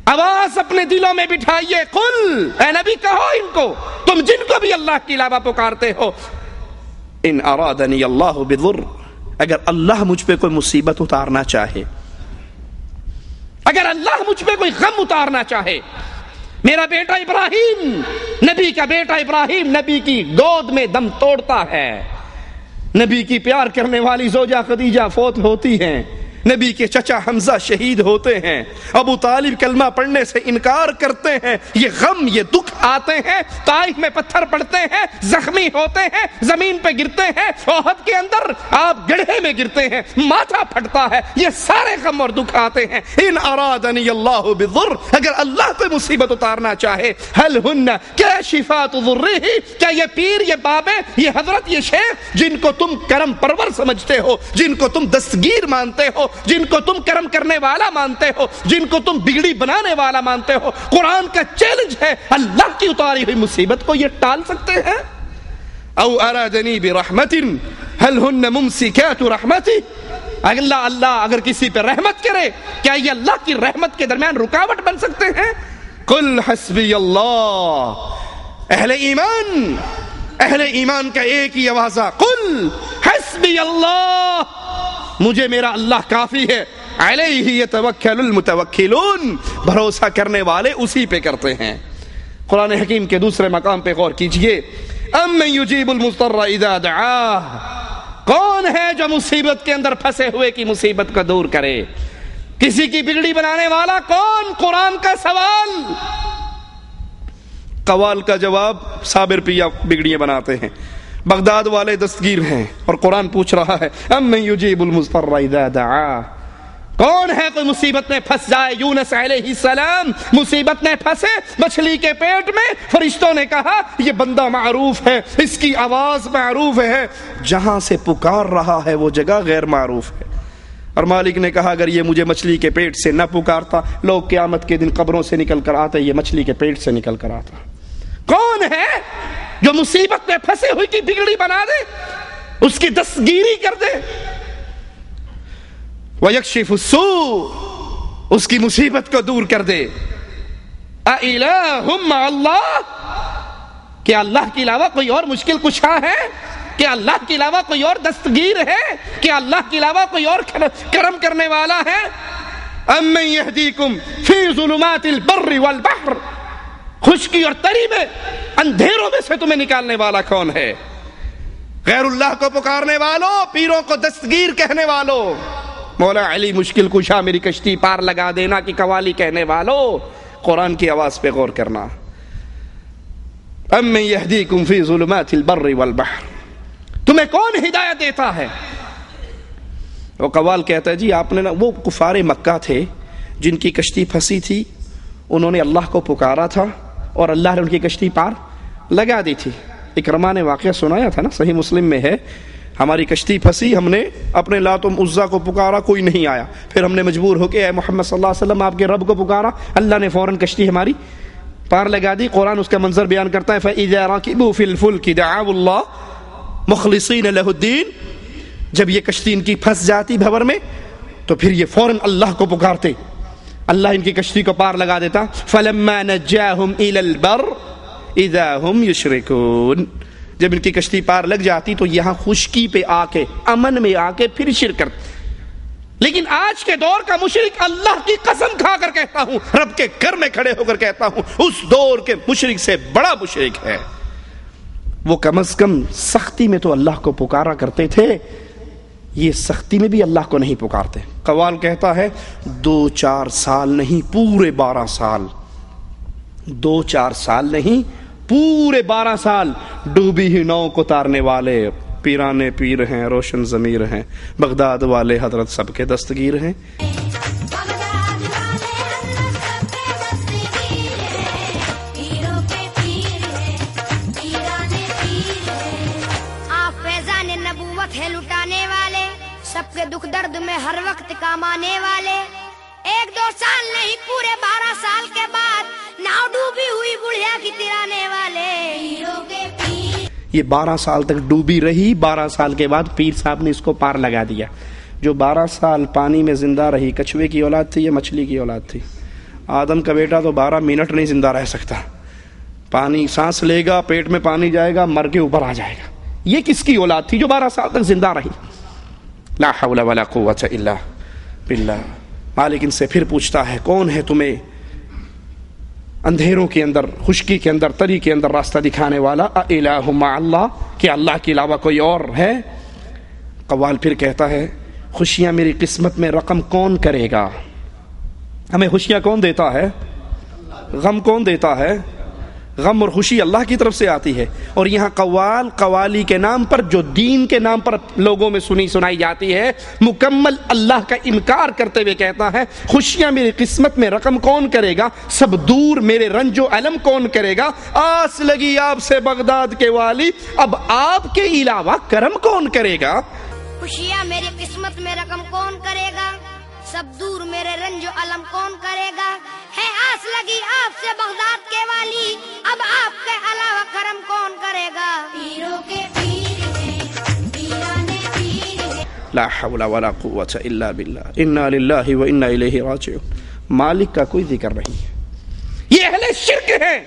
آواز اپنے دلوں میں بٹھائیے۔ قل، اے نبی کہو ان کو، تم جن کو بھی اللہ کے علاوہ پکارتے ہو، ان ارادنی اللہ بضر، اگر اللہ مجھ پہ کوئی مصیبت اتارنا چاہے، اگر اللہ مجھ پہ کوئی غم اتارنا چاہے، میرا بیٹا ابراہیم، نبی کا بیٹا ابراہیم نبی کی گود میں دم توڑتا ہے، نبی کی پیار کرنے والی زوجہ خدیجہ فوت ہوتی ہیں، نبی کے چچا حمزہ شہید ہوتے ہیں، ابو طالب کلمہ پڑھنے سے انکار کرتے ہیں، یہ غم یہ دکھ آتے ہیں، طائف میں پتھر پڑتے ہیں، زخمی ہوتے ہیں، زمین پہ گرتے ہیں، احد کے اندر آپ گڑھے میں گرتے ہیں، ماتھا پھٹتا ہے، یہ سارے غم اور دکھ آتے ہیں۔ ان ارادنی اللہ بضر، اگر اللہ کوئی مصیبت اتارنا چاہے، هل ہن کاشفات ضرہ، کیا یہ پیر، یہ بابے، یہ حضرت، یہ شیخ جن کو تم کرم پرور سمجھتے ہو، جن کو تم دستگیر مانتے ہو، جن کو تم کرم کرنے والا مانتے ہو، جن کو تم بگڑی بنانے والا مانتے ہو، قرآن کا چیلنج ہے، اللہ کی اتاری ہوئی مصیبت کو یہ ٹال سکتے ہیں؟ او ارادنی برحمت هل ہن ممسکات رحمتی، اللہ اگر کسی پہ رحمت کرے کیا یہ اللہ کی رحمت کے درمیان رکاوٹ بن سکتے ہیں؟ قل حسبی اللہ، اہل ایمان کا ایک ہی آوازہ، قل حسبی اللہ، مجھے میرا اللہ کافی ہے، علیہ یتوکل المتوکلون، بھروسہ کرنے والے اسی پہ کرتے ہیں۔ قرآن حکیم کے دوسرے مقام پہ غور کیجئے، امن یجیب المضطر اذا دعاہ، کون ہے جو مصیبت کے اندر پھنسے ہوئے کی مصیبت کو دور کرے؟ کسی کی بگڑی بنانے والا کون؟ قرآن کا سوال، قوال کا جواب صابر پیا بگڑیاں بناتے ہیں، بغداد والے دستگیر ہیں، اور قرآن پوچھ رہا ہے امن یجیب المضطر اذا دعا، کون ہے کوئی مصیبت میں پھنس جائے؟ یونس علیہ السلام مصیبت میں پھنسے مچھلی کے پیٹ میں، فرشتوں نے کہا یہ بندہ معروف ہے، اس کی آواز معروف ہے، جہاں سے پکار رہا ہے وہ جگہ غیر معروف ہے، اور مالک نے کہا اگر یہ مجھے مچھلی کے پیٹ سے نہ پکارتا، لوگ قیامت کے دن قبروں سے نکل کر آتے، یہ مچھلی کے پیٹ سے نکل کر آتا۔ کون ہے جو مصیبت میں پھنسے ہوئی کی بگڑی بنا دے، اس کی دستگیری کر دے؟ وَيَكْشِفُ السُّوءَ، اس کی مصیبت کو دور کر دے۔ أَإِلَٰهٌ مَّعَ اللَّهِ، کیا اللہ کے علاوہ کوئی اور مشکل کشا ہے؟ کیا اللہ کے علاوہ کوئی اور دستگیر ہے؟ کیا اللہ کے علاوہ کوئی اور کرم کرنے والا ہے؟ أَمَّن يَهْدِيكُمْ فِي ظُلُمَاتِ الْبَرِّ وَالْبَحْرِ، خشکی اور تری میں، اندھیروں میں سے تمہیں نکالنے والا کون ہے؟ غیر اللہ کو پکارنے والوں، پیروں کو دستگیر کہنے والوں، مولا علی مشکل کشا میری کشتی پار لگا دینا کی قوالی کہنے والوں، قرآن کی آواز پہ غور کرنا۔ امن یہدیکم فی ظلمات البر والبحر، تمہیں کون ہدایت دیتا ہے؟ وہ قوال کہتا ہے جی آپ نے وہ کفار مکہ تھے جن کی کشتی پھنسی تھی، انہوں نے اللہ کو پکارا تھا اور اللہ نے ان کی کشتی پار لگا دی تھی۔ اکرمہ نے واقعہ سنایا تھا نا، صحیح مسلم میں ہے، ہماری کشتی پھنسی، ہم نے اپنے لات و عزا کو پکارا، کوئی نہیں آیا، پھر ہم نے مجبور ہو کے اے محمد صلی اللہ علیہ وسلم آپ کے رب کو پکارا، اللہ نے فوراً کشتی ہماری پار لگا دی۔ قرآن اس کا منظر بیان کرتا ہے فَإِذَا رَكِبُوا فِي الْفُلْكِ دَعَوُا اللَّهَ مُخْلِصِينَ لَهُ الدِّينَ، جب یہ کشتی ان کی پھنس جاتی بھور میں تو پھر یہ فوراً اللہ کو پکارتے، اللہ ان کی کشتی کو پار لگا دیتا۔ فَلَمَّا نَجَّاهُمْ إِلَى الْبَرِّ إِذَا هُمْ يُشْرِكُونَ، جب ان کی کشتی پار لگ جاتی تو یہاں خشکی پہ آ کے، امن میں آ کے پھر شرک کرتے۔ لیکن آج کے دور کا مشرک، اللہ کی قسم کھا کر کہتا ہوں، رب کے گھر میں کھڑے ہو کر کہتا ہوں، اس دور کے مشرک سے بڑا مشرک ہے۔ وہ کم از کم سختی میں تو اللہ کو پکارا کرتے تھے، یہ سختی میں بھی اللہ کو نہیں پکارتے۔ قوال کہتا ہے 2-4 سال نہیں، پورے 12 سال، 2-4 سال نہیں، پورے 12 سال ڈوبی ہوئی نو کو تارنے والے پیرانے پیر ہیں، روشن ضمیر ہیں، بغداد والے حضرت سب کے دستگیر ہیں۔ لٹانے والے سب کے دکھ درد میں ہر وقت کام آنے والے، 1-2 سال نہیں پورے 12 سال کے بعد ناؤ ڈوبی ہوئی بڑھیا کی ترانے والے۔ یہ 12 سال تک ڈوبی رہی، 12 سال کے بعد پیر صاحب نے اس کو پار لگا دیا۔ جو 12 سال پانی میں زندہ رہی، کچھوے کی اولاد تھی یا مچھلی کی اولاد تھی؟ آدم کا بیٹا تو 12 منٹ نہیں زندہ رہ سکتا، پانی سانس لے گا، پیٹ میں پانی جائے گا، مر کے اوپر آ جائے گا۔ یہ کس کی اولاد تھی جو 12 سال تک زندہ رہی؟ لا حول ولا قوت الا باللہ۔ مالک ان سے پھر پوچھتا ہے کون ہے تمہیں اندھیروں کے اندر، خشکی کے اندر، تری کے اندر راستہ دکھانے والا؟ الہ مع اللہ، کہ اللہ کے علاوہ کوئی اور ہے؟ قوال پھر کہتا ہے خوشیاں میری قسمت میں رقم کون کرے گا؟ ہمیں خوشیاں کون دیتا ہے؟ غم کون دیتا ہے؟ غم اور خوشی اللہ کی طرف سے آتی ہے۔ اور یہاں قوال قوالی کے نام پر، جو دین کے نام پر لوگوں میں سنائی جاتی ہے، مکمل اللہ کا انکار کرتے ہوئے کہتا ہے خوشیاں میری قسمت میں رقم کون کرے گا، سب دور میرے رنج و علم کون کرے گا، آس لگی آپ سے بغداد کے والی، اب آپ کے علاوہ کرم کون کرے گا۔ خوشیاں میری قسمت میں رقم کون کرے گا، سب دور میرے رنج و علم کون کرے گا، ہے آس لگی آپ سے بغداد کے والی، اب آپ کے علاوہ کرم کون کرے گا، پیروں کے پیر ہیں، پیرانے پیر ہیں۔ لا حول ولا قوت الا باللہ، انا للہ و انا الیہ راجعون۔ مالک کا کوئی ذکر نہیں ہے۔ یہ اہل شرک ہیں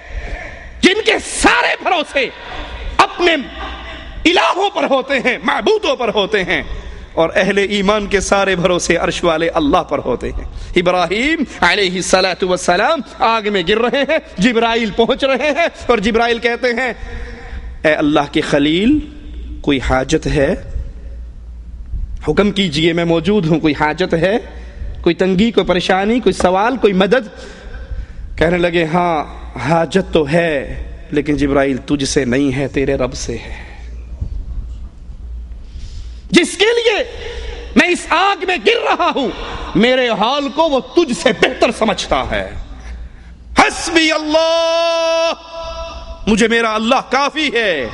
جن کے سارے بھروسے اپنے الہوں پر ہوتے ہیں، معبودوں پر ہوتے ہیں، اور اہل ایمان کے سارے بھروسے عرش والے اللہ پر ہوتے ہیں۔ ابراہیم علیہ السلام آگ میں گر رہے ہیں، جبرائیل پہنچ رہے ہیں، اور جبرائیل کہتے ہیں اے اللہ کے خلیل کوئی حاجت ہے؟ حکم کیجئے، میں موجود ہوں، کوئی حاجت ہے، کوئی تنگی، کوئی پریشانی، کوئی سوال، کوئی مدد؟ کہنے لگے ہاں حاجت تو ہے، لیکن جبرائیل تجھ سے نہیں ہے، تیرے رب سے ہے، جس کے لیے میں اس آگ میں گر رہا ہوں، میرے حال کو وہ تجھ سے بہتر سمجھتا ہے۔ حسبی اللہ، مجھے میرا اللہ کافی ہے،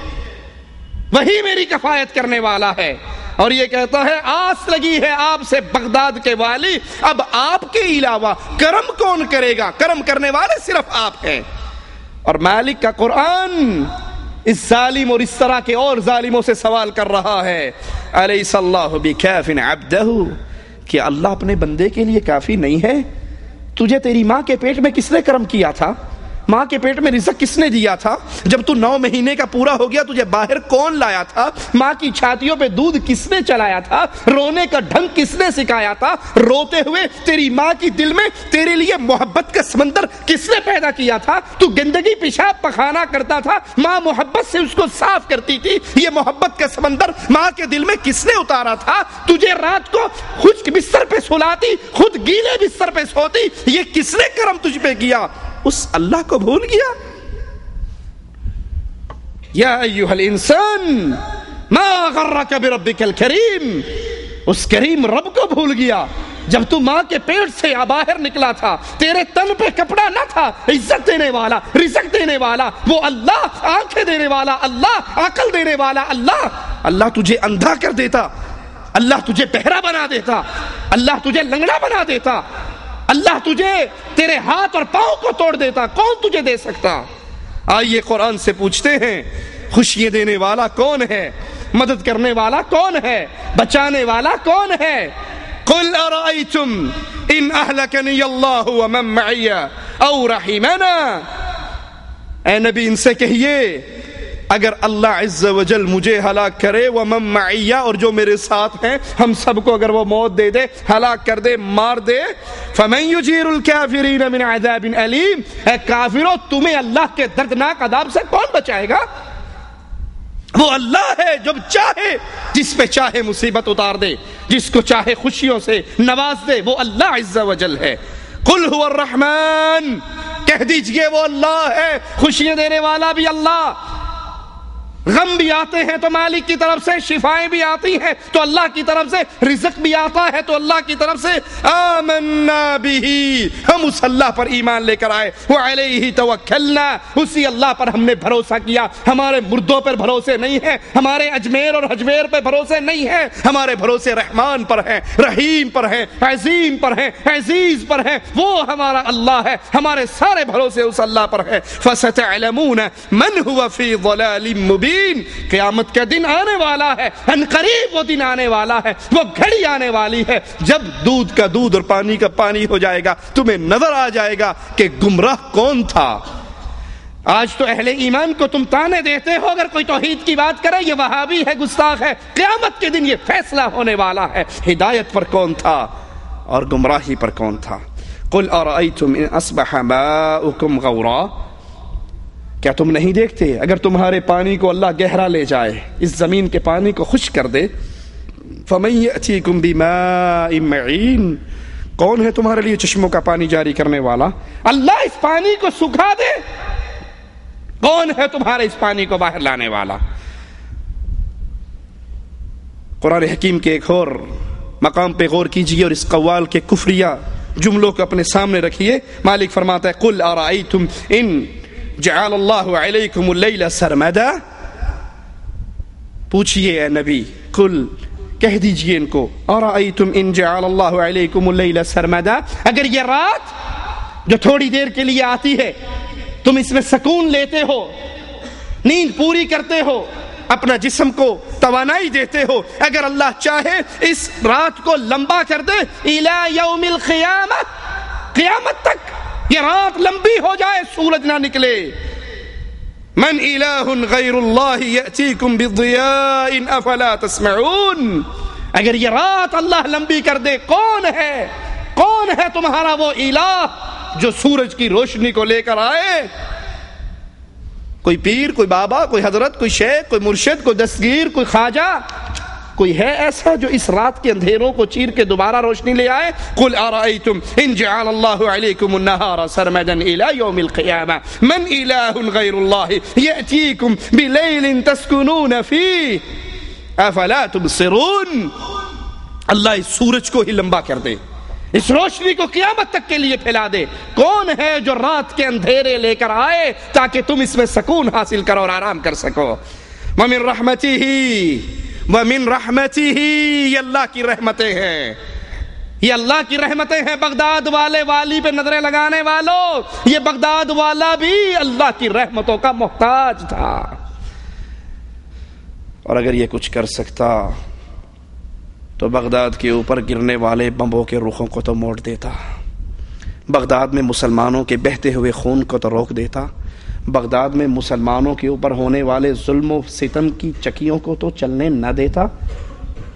وہی میری کفایت کرنے والا ہے۔ اور یہ کہتا ہے آس لگی ہے آپ سے بغداد کے والی، اب آپ کے علاوہ کرم کون کرے گا، کرم کرنے والے صرف آپ ہیں۔ اور مالک کا قرآن اس ظالم اور اس طرح کے اور ظالموں سے سوال کر رہا ہے الیس اللہ بکاف عبدہ، کہ اللہ اپنے بندے کے لیے کافی نہیں ہے؟ تجھے تیری ماں کے پیٹ میں کس نے کرم کیا تھا؟ ماں کے پیٹ میں رزق کس نے دیا تھا؟ جب تو 9 مہینے کا پورا ہو گیا تجھے باہر کون لایا تھا؟ ماں کی چھاتیوں پہ دودھ کس نے چلایا تھا؟ رونے کا ڈھنگ کس نے سکھایا تھا؟ روتے ہوئے تیری ماں کی دل میں تیرے لیے محبت کا سمندر کس نے پیدا کیا تھا؟ تو گندگی پیشاب پخانا کرتا تھا، ماں محبت سے اس کو صاف کرتی تھی، یہ محبت کا سمندر ماں کے دل میں کس نے اتارا تھا؟ تجھے رات کو خشک بستر پہ سلاتی، خود گیلے بستر پہ سوتی، یہ کس نے کرم تجھ پہ کیا؟ اس اللہ کو بھول گیا؟ یا ایھا الانسان ما غرک بربک الکریم، اس کریم رب کو بھول گیا۔ جب تو ماں کے پیٹ سے باہر نکلا تھا، تیرے تن پہ کپڑا نہ تھا، عزت دینے والا، رزق دینے والا وہ اللہ، آنکھیں دینے والا اللہ، عقل دینے والا اللہ۔ اللہ تجھے اندھا کر دیتا، اللہ تجھے بہرا بنا دیتا، اللہ تجھے لنگڑا بنا دیتا، اللہ تجھے تیرے ہاتھ اور پاؤں کو توڑ دیتا، کون تجھے دے سکتا؟ آئیے قرآن سے پوچھتے ہیں خوشیاں دینے والا کون ہے، مدد کرنے والا کون ہے، بچانے والا کون ہے؟ قل ارائیتم ان اہلکنی اللہ ومن معی او رحمنا، اے نبی ان سے کہیے اگر اللہ عز و جل مجھے ہلاک کرے، ومن معی، اور جو میرے ساتھ ہیں، ہم سب کو اگر وہ موت دے دے، ہلاک کر دے، مار دے، فمن یجیر الکافرین من عذاب علیم، اے کافروں تمہیں اللہ کے دردناک عذاب سے کون بچائے گا؟ وہ اللہ ہے جو چاہے جس پہ چاہے مصیبت اتار دے، جس کو چاہے خوشیوں سے نواز دے، وہ اللہ عز و جل ہے۔ قل هو الرحمن، کہہ دیجئے وہ اللہ ہے، خوشیاں دینے والا بھی اللہ، غم بھی آتے ہیں تو مالک کی طرف سے، شفائیں بھی آتی ہیں تو اللہ کی طرف سے، رزق بھی آتا ہے تو اللہ کی طرف سے۔ آمنا بہ، ہم اس اللہ پر ایمان لے کر آئے، وعلیہ توکلنا، اسی اللہ پر ہم نے بھروسہ کیا، ہمارے مردوں پر بھروسے نہیں ہیں، ہمارے اجمیر اور حجمیر پہ بھروسے نہیں ہیں، ہمارے بھروسے رحمان پر ہیں، رحیم پر ہیں، عظیم پر ہیں، عزیز پر ہیں، وہ ہمارا اللہ ہے، ہمارے سارے بھروسے اس اللہ پر ہیں۔ فستعلمون من هو فی ضلال مبین، قیامت کا دن آنے والا ہے، ان قریب وہ دن آنے والا ہے، وہ گھڑی آنے والی ہے جب دودھ کا دودھ اور پانی کا پانی ہو جائے گا، تمہیں نظر آ جائے گا کہ گمراہ کون تھا۔ آج تو اہل ایمان کو تم تانے دیتے ہو، اگر کوئی توحید کی بات کرے یہ وہابی ہے، گستاخ ہے، قیامت کے دن یہ فیصلہ ہونے والا ہے، ہدایت پر کون تھا اور گمراہی پر کون تھا۔ قل ارأیتم ان اصبح ماؤکم غورا، کیا تم نہیں دیکھتے اگر تمہارے پانی کو اللہ گہرا لے جائے، اس زمین کے پانی کو خشک کر دے، فمن یأتیکم بماء معین، کون ہے تمہارے لیے چشموں کا پانی جاری کرنے والا؟ اللہ اس پانی کو سکھا دے، کون ہے تمہارے اس پانی کو باہر لانے والا؟ قرآن حکیم کے ایک اور مقام پہ غور کیجئے اور اس قوال کے کفریہ جملوں کو اپنے سامنے رکھیے۔ مالک فرماتا ہے قل ارأیتم ان جعل اللہ علیکم اللیل سرمدا، پوچھئے اے نبی، قل کہہ دیجئے ان کو، ارأیتم ان جعل اللہ علیکم اللیل سرمدا، اگر یہ رات جو تھوڑی دیر کے لیے آتی ہے تم اس میں سکون لیتے ہو، نیند پوری کرتے ہو، اپنا جسم کو توانائی دیتے ہو، اگر اللہ چاہے اس رات کو لمبا کر دے الی یوم القیامہ، قیامت تک یہ رات لمبی ہو جائے، سورج نہ نکلے، من الہ غیر اللہ یأتیکم بضیاء افلا تسمعون، اگر یہ رات اللہ لمبی کر دے، کون ہے تمہارا وہ الہ جو سورج کی روشنی کو لے کر آئے؟ کوئی پیر، کوئی بابا، کوئی حضرت، کوئی شیخ، کوئی مرشد، کوئی دستگیر، کوئی خواجہ، کوئی ہے ایسا جو اس رات کے اندھیروں کو چیر کے دوبارہ روشنی لے آئے؟ قل ارأیتم ان جعل اللہ علیکم النہار سرمدا الی یوم القیامہ من الہ غیر اللہ یأتیکم بلیل تسکنون فیہ افلا تبصرون، اللہ اس سورج کو ہی لمبا کر دے، اس روشنی کو قیامت تک کے لیے پھیلا دے، کون ہے جو رات کے اندھیرے لے کر آئے تاکہ تم اس میں سکون حاصل کرو اور آرام کر سکو۔ ومن رحمتہ، یہ اللہ کی رحمتیں ہیں، یہ اللہ کی رحمتیں ہیں۔ بغداد والے والی پہ نظریں لگانے والوں، یہ بغداد والا بھی اللہ کی رحمتوں کا محتاج تھا، اور اگر یہ کچھ کر سکتا تو بغداد کے اوپر گرنے والے بمبوں کے رخوں کو تو موڑ دیتا، بغداد میں مسلمانوں کے بہتے ہوئے خون کو تو روک دیتا، بغداد میں مسلمانوں کے اوپر ہونے والے ظلم و ستم کی چکیوں کو تو چلنے نہ دیتا۔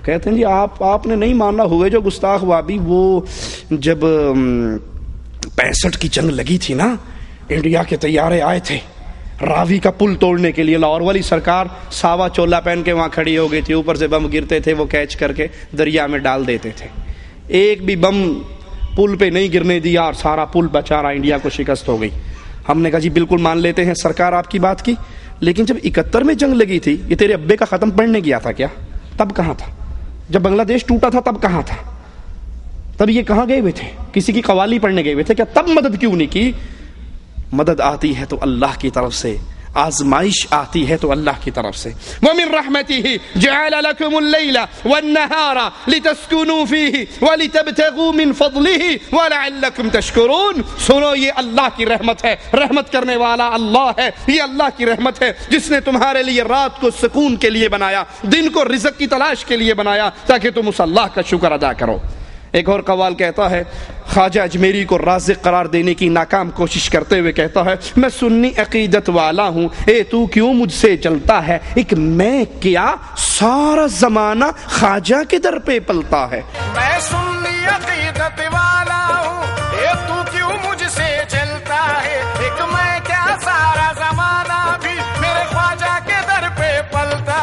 کہتے ہیں جی آپ نے نہیں ماننا، ہوئے جو گستاخ وابی، وہ جب 65 کی جنگ لگی تھی نا، انڈیا کے طیارے آئے تھے راوی کا پل توڑنے کے لیے، لاہور والی سرکار ساوا چولا پہن کے وہاں کھڑی ہو گئی تھی، اوپر سے بم گرتے تھے، وہ کیچ کر کے دریا میں ڈال دیتے تھے، ایک بھی بم پل پہ نہیں گرنے دیا اور سارا پل بچارا انڈیا کو شکست ہو گئی۔ ہم نے کہا جی بالکل مان لیتے ہیں سرکار آپ کی بات کی، لیکن جب 71 میں جنگ لگی تھی، یہ تیرے ابے کا ختم پڑھنے گیا تھا کیا؟ تب کہاں تھا؟ جب بنگلہ دیش ٹوٹا تھا تب کہاں تھا؟ تب یہ کہاں گئے ہوئے تھے؟ کسی کی قوالی پڑھنے گئے ہوئے تھے کیا؟ تب مدد کیوں نہیں کی؟ مدد آتی ہے تو اللہ کی طرف سے، آزمائش آتی ہے تو اللہ کی طرف سے۔ وَمِن رَحْمَتِهِ جَعَلَ لَكُمُ اللَّيْلَ وَالنَّهَارَ لِتَسْكُنُوا فِيهِ وَلِتَبْتَغُوا مِن فَضْلِهِ وَلَعَلَّكُمْ تَشْكُرُونَ۔ سنو، یہ اللہ کی رحمت ہے، رحمت کرنے والا اللہ ہے، یہ اللہ کی رحمت ہے جس نے تمہارے لیے رات کو سکون کے لیے بنایا، دن کو رزق کی تلاش کے لیے بنایا تاکہ تم اس اللہ کا شکر ادا کرو۔ ایک اور قوال کہتا ہے، خواجہ اجمیری کو رازق قرار دینے کی ناکام کوشش کرتے ہوئے کہتا ہے، میں سنی عقیدت والا ہوں، اے تو کیوں مجھ سے چلتا ہے، ایک میں کیا سارا زمانہ خواجہ کے در پہ پلتا ہے۔ میں سنی عقیدت والا ہوں، اے تو کیوں مجھ سے چلتا ہے، ایک میں کیا سارا زمانہ بھی میرے خواجہ کے در پہ پلتا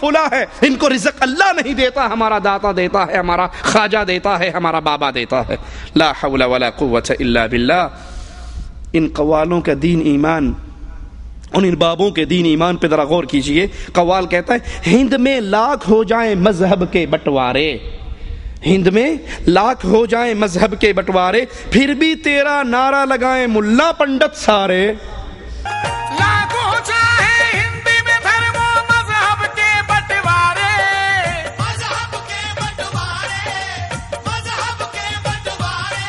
فلاں ہے، ان کو رزق اللہ نہیں دیتا، ہمارا داتا دیتا ہے، ہمارا خواجہ دیتا ہے، ہمارا بابا دیتا ہے۔ لا حول ولا قوت الا باللہ۔ ان قوالوں کا دین ایمان، ان بابوں کے دین ایمان پہ ذرا غور کیجئے۔ قوال کہتا ہے ہند میں لاکھ ہو جائیں مذہب کے بٹوارے، ہند میں لاکھ ہو جائیں مذہب کے بٹوارے، پھر بھی تیرا نعرہ لگائیں ملا پنڈت سارے۔ لاکھوں چاہے ہندی میں دھرم و مذہب کے بٹوارے، مذہب کے بٹوارے، مذہب کے بٹوارے،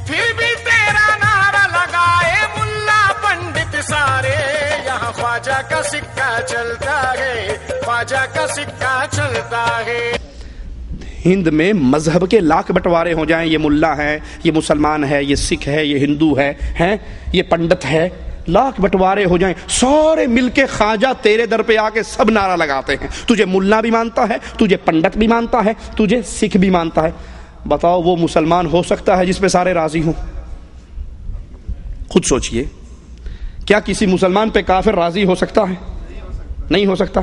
پھر بھی تیرا نعرہ لگائے ملا پنڈت سارے۔ یہاں خواجہ کا سکہ چلتا ہے، خواجہ کا سکہ چلتا ہے۔ ہند میں مذہب کے لاکھ بٹوارے ہو جائیں، یہ ملا ہے، یہ مسلمان ہے، یہ سکھ ہے، یہ ہندو ہے، یہ پنڈت ہے، لاکھ بٹوارے ہو جائیں، سارے مل کے خواجہ تیرے در پہ آ کے سب نعرہ لگاتے ہیں، تجھے ملا بھی مانتا ہے، تجھے پنڈت بھی مانتا ہے، تجھے سکھ بھی مانتا ہے۔ بتاؤ وہ مسلمان ہو سکتا ہے جس پہ سارے راضی ہوں؟ خود سوچئے، کیا کسی مسلمان پہ کافر راضی ہو سکتا ہے؟ نہیں ہو سکتا۔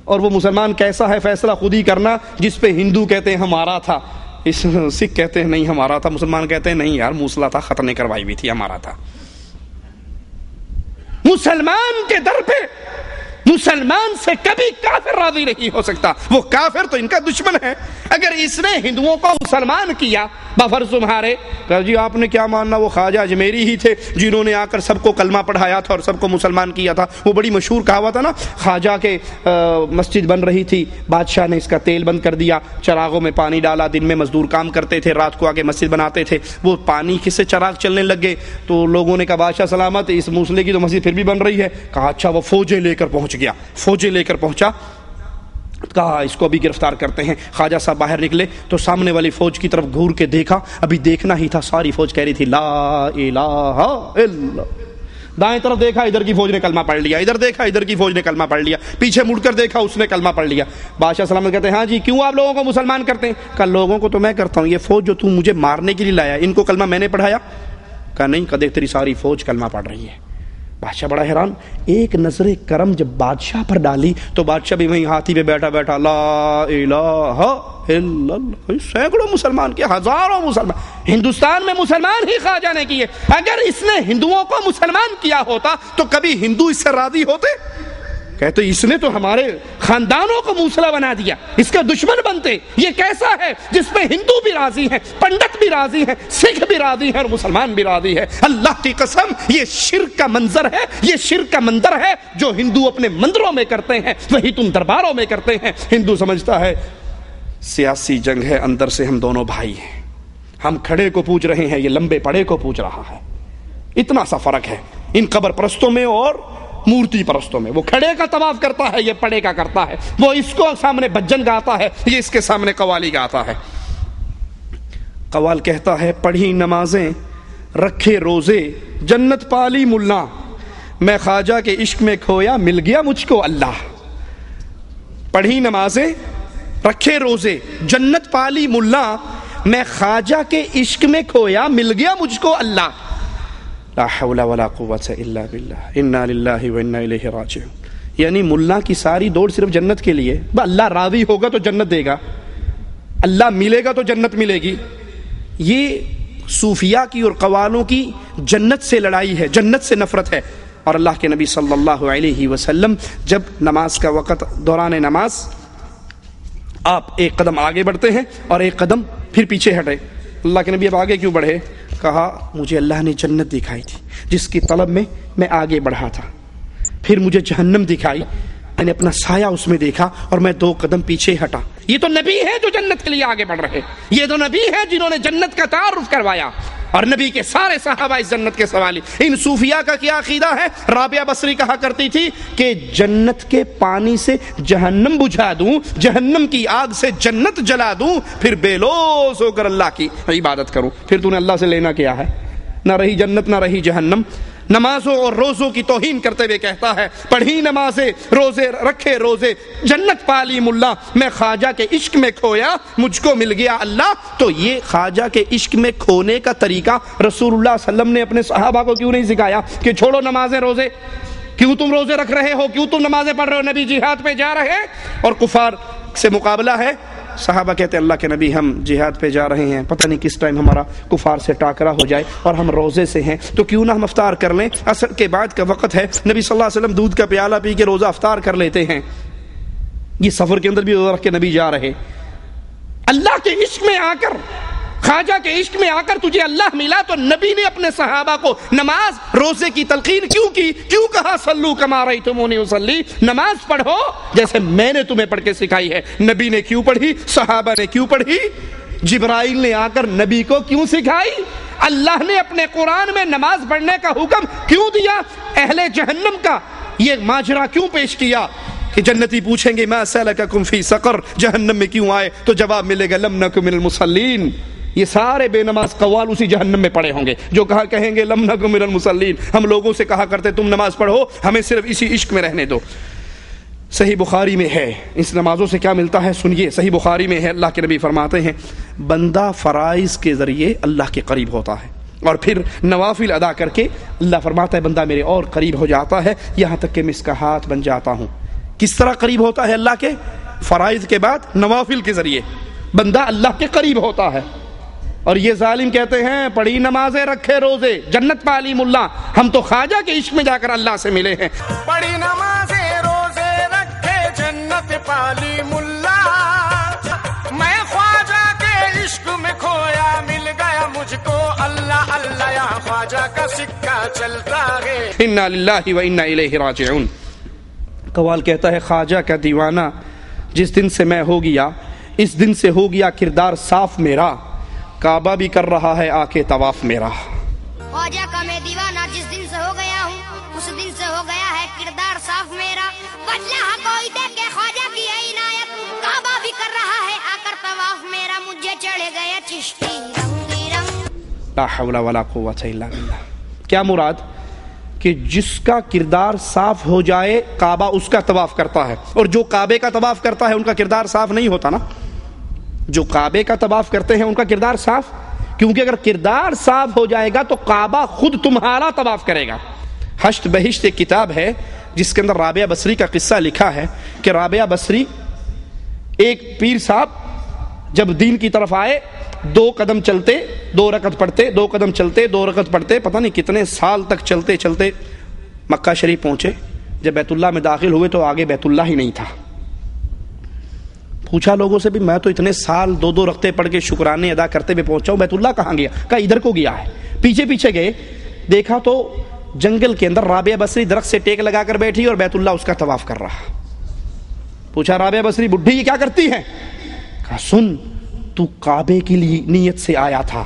اور وہ مسلمان کیسا ہے فیصلہ خود ہی کرنا، جس پہ ہندو کہتے ہیں ہمارا تھا، سکھ کہتے ہیں نہیں ہمارا تھا، مسلمان کہتے ہیں نہیں یار موصلہ تھا، ختنے کروائی بھی تھی، ہمارا تھا۔ مسلمان کے در پہ مسلمان سے کبھی کافر راضی نہیں ہو سکتا، وہ کافر تو ان کا دشمن ہے۔ اگر اس نے ہندوؤں کو مسلمان کیا بفرض تمہارے، کہ جی آپ نے کیا ماننا، وہ خواجہ اجمیری ہی تھے جنہوں نے آ کر سب کو کلمہ پڑھایا تھا اور سب کو مسلمان کیا تھا۔ وہ بڑی مشہور کہاوت ہے نا، خواجہ کے مسجد بن رہی تھی، بادشاہ نے اس کا تیل بند کر دیا، چراغوں میں پانی ڈالا، دن میں مزدور کام کرتے تھے، رات کو آگے مسجد بناتے تھے، وہ پانی کس سے چراغ چلنے لگ گئے تو لوگوں نے کہا بادشاہ سلامت، اس موصلے کی تو مسجد پھر بھی بن رہی ہے۔ کہا اچھا، وہ فوجیں لے کر پہنچ گیا، فوجیں لے کر پہنچا، کہا اس کو ابھی گرفتار کرتے ہیں۔ خواجہ صاحب باہر نکلے تو سامنے والی فوج کی طرف گھور کے دیکھا، ابھی دیکھنا ہی تھا، ساری فوج کہہ رہی تھی لا الہ الا اللہ۔ دائیں طرف دیکھا، ادھر کی فوج نے کلمہ پڑھ لیا، ادھر دیکھا، ادھر کی فوج نے کلمہ پڑھ لیا، پیچھے مڑ کر دیکھا، اس نے کلمہ پڑھ لیا۔ بادشاہ سلامت کہتے ہیں ہاں جی کیوں آپ لوگوں کو مسلمان کرتے ہیں؟ کہا لوگوں کو تو میں کرتا ہوں، یہ فوج جو تم مجھے مارنے کے لیے لایا ان کو کلمہ میں نے پڑھایا؟ کہا نہیں، کہا دیکھ تیری ساری فوج کلمہ پڑھ رہی ہے۔ بادشاہ بڑا حیران، ایک نظر کرم جب بادشاہ پر ڈالی تو بادشاہ بھی وہیں ہاتھی پہ بیٹھا بیٹھا لا الہ الا اللہ۔ سینکڑوں مسلمان کیا، ہزاروں مسلمان، ہندوستان میں مسلمان ہی خواجہ نے کیے۔ اگر اس نے ہندوؤں کو مسلمان کیا ہوتا تو کبھی ہندو اس سے راضی ہوتے؟ کہتے اس نے تو ہمارے خاندانوں کو موصلہ بنا دیا، اس کا دشمن بنتے۔ یہ کیسا ہے جس پہ ہندو بھی راضی ہیں، پنڈت بھی راضی ہیں، سکھ بھی راضی ہیں اور مسلمان بھی راضی ہے؟ اللہ کی قسم یہ شرک کا منظر ہے، یہ شرک کا مندر ہے جو ہندو اپنے مندروں میں کرتے ہیں، وہی تم درباروں میں کرتے ہیں۔ ہندو سمجھتا ہے سیاسی جنگ ہے، اندر سے ہم دونوں بھائی ہیں، ہم کھڑے کو پوج رہے ہیں، یہ لمبے پڑے کو پوج رہا ہے۔ اتنا سا فرق ہے ان قبر پرستوں میں اور مورتی پرستوں میں۔ وہ کھڑے کا طواف کرتا ہے، یہ پڑے کا کرتا ہے، وہ اس کو سامنے بھجن گاتا ہے، یہ اس کے سامنے قوالی گاتا ہے۔ قوال کہتا ہے پڑھی نمازیں رکھے روزے جنت پالی ملا، میں خواجہ کے عشق میں کھویا مل گیا مجھ کو اللہ۔ پڑھی نمازیں رکھے روزے جنت پالی ملا، میں خواجہ کے عشق میں کھویا مل گیا مجھ کو اللہ۔ لا حول ولا قوت الا باللہ، انا للہ و انا الیہ راجعون۔ یعنی ملا کی ساری دوڑ صرف جنت کے لیے، اللہ راضی ہوگا تو جنت دے گا، اللہ ملے گا تو جنت ملے گی۔ یہ صوفیاء کی اور قوالوں کی جنت سے لڑائی ہے، جنت سے نفرت ہے۔ اور اللہ کے نبی صلی اللہ علیہ وسلم جب نماز کا وقت، دوران نماز آپ ایک قدم آگے بڑھتے ہیں اور ایک قدم پھر پیچھے ہٹے۔ اللہ کے نبی اب آگے کیوں بڑھے؟ کہا مجھے اللہ نے جنت دکھائی تھی جس کی طلب میں آگے بڑھا تھا، پھر مجھے جہنم دکھائی، میں نے اپنا سایہ اس میں دیکھا اور میں 2 قدم پیچھے ہٹا۔ یہ تو نبی ہے جو جنت کے لیے آگے بڑھ رہے، یہ تو نبی ہے جنہوں نے جنت کا تعارف کروایا، اور نبی کے سارے صحابہ اس جنت کے سوالی۔ ان صوفیاء کا کیا عقیدہ ہے؟ رابعہ بصری کہا کرتی تھی کہ جنت کے پانی سے جہنم بجھا دوں، جہنم کی آگ سے جنت جلا دوں، پھر بے لوث ہو کر اللہ کی عبادت کروں۔ پھر تو نے اللہ سے لینا کیا ہے؟ نہ رہی جنت نہ رہی جہنم۔ نمازوں اور روزوں کی توہین کرتے ہوئے کہتا ہے پڑھی نمازیں روزے رکھے روزے جنت پالی ملا، میں خواجہ کے عشق میں کھویا مجھ کو مل گیا اللہ۔ تو یہ خواجہ کے عشق میں کھونے کا طریقہ رسول اللہ صلی اللہ علیہ وسلم نے اپنے صحابہ کو کیوں نہیں سکھایا کہ چھوڑو نمازیں روزے؟ کیوں تم روزے رکھ رہے ہو, کیوں تم نمازیں پڑھ رہے ہو؟ نبی جہاد پہ جا رہے ہیں اور کفار سے مقابلہ ہے. صحابہ کہتے ہیں اللہ کے نبی ہم جہاد پہ جا رہے ہیں, پتہ نہیں کس ٹائم ہمارا کفار سے ٹاکرا ہو جائے, اور ہم روزے سے ہیں تو کیوں نہ ہم افطار کر لیں. عصر کے بعد کا وقت ہے, نبی صلی اللہ علیہ وسلم دودھ کا پیالہ پی کے روزہ افطار کر لیتے ہیں. یہ سفر کے اندر بھی روزہ رکھ کے نبی جا رہے. اللہ کے عشق میں آ کر, خواجہ کے عشق میں آ کر تجھے اللہ ملا تو نبی نے اپنے صحابہ کو نماز روزے کی تلقین کیوں کی؟ کیوں کہا صلو کما رأیتمونی اصلی, نماز پڑھو جیسے میں نے تمہیں پڑھ کے سکھائی ہے. نبی نے کیوں پڑھی؟ صحابہ نے کیوں پڑھی؟ جبرائیل نے آ کر نبی کو کیوں سکھائی؟ اللہ نے اپنے قرآن میں نماز پڑھنے کا حکم کیوں دیا؟ اہل جہنم کا یہ ماجرا کیوں پیش کیا کہ جنتی پوچھیں گے ما سلککم فی سقر, جہنم میں کیوں آئے؟ تو جواب ملے گا لم نک من المصلین. یہ سارے بے نماز قوال اسی جہنم میں پڑے ہوں گے جو کہیں گے لم نک من المصلین, ہم لوگوں سے کہا کرتے تم نماز پڑھو, ہمیں صرف اسی عشق میں رہنے دو. صحیح بخاری میں ہے, اس نمازوں سے کیا ملتا ہے سنیے. صحیح بخاری میں ہے, اللہ کے نبی فرماتے ہیں بندہ فرائض کے ذریعے اللہ کے قریب ہوتا ہے اور پھر نوافل ادا کر کے اللہ فرماتا ہے بندہ میرے اور قریب ہو جاتا ہے, یہاں تک کہ میں اس کا ہاتھ بن جاتا ہوں. کس طرح قریب ہوتا ہے اللہ کے؟ فرائض کے بعد نوافل کے ذریعے بندہ اللہ کے قریب ہوتا ہے. اور یہ ظالم کہتے ہیں پڑھی نمازیں رکھے روزے جنت پالی ملا, ہم تو خواجہ کے عشق میں جا کر اللہ سے ملے ہیں. بڑی نمازیں روزے رکھے جنت پالی ملا, میں خواجہ کے عشق میں کھویا مل گیا مجھ کو اللہ اللہ, یا خواجہ کا سکہ چلتا ہے. انا للہ و انا الیہ راجعون. قوال کہتا ہے خواجہ کا دیوانہ جس دن سے میں ہو گیا اس دن سے ہو گیا کردار صاف میرا, کعبہ بھی کر رہا ہے آ کے طواف میرا. خواجہ کا میں دیوانہ جس دن سے ہو گیا ہوں اس دن سے ہو گیا ہے کردار صاف میرا, بدلہ کوئی دے کے خواجہ کی عنایت, کعبہ بھی کر رہا ہے آ کر طواف میرا, مجھے چڑھ گیا چشتی رنگی رنگ. لا حول ولا قوت الا باللہ. کیا مراد؟ کہ جس کا کردار صاف ہو جائے کعبہ اس کا طواف کرتا ہے, اور جو کعبے کا طواف کرتا ہے ان کا کردار صاف نہیں ہوتا نا. جو کعبے کا طواف کرتے ہیں ان کا کردار صاف, کیونکہ اگر کردار صاف ہو جائے گا تو کعبہ خود تمہارا طواف کرے گا. حشت بہشت ایک کتاب ہے جس کے اندر رابعہ بصری کا قصہ لکھا ہے کہ رابعہ بصری ایک پیر صاحب جب دین کی طرف آئے 2 قدم چلتے 2 رکعت پڑھتے, 2 قدم چلتے 2 رکعت پڑھتے, پتہ نہیں کتنے سال تک چلتے چلتے مکہ شریف پہنچے. جب بیت اللہ میں داخل ہوئے تو آگے بیت اللہ ہی نہیں تھا. پوچھا لوگوں سے بھی میں تو اتنے سال 2 رکعتیں پڑھ کے شکرانے ادا کرتے ہوئے پہنچا ہوں, بیت اللہ کہاں گیا؟ کہا ادھر کو گیا ہے. پیچھے پیچھے گئے, دیکھا تو جنگل کے اندر رابعہ بصری درخت سے ٹیک لگا کر بیٹھی اور بیت اللہ اس کا طواف کر رہا. پوچھا رابعہ بصری بڈھی یہ کیا کرتی ہے؟ کہا سن, تو کعبے کی نیت سے آیا تھا,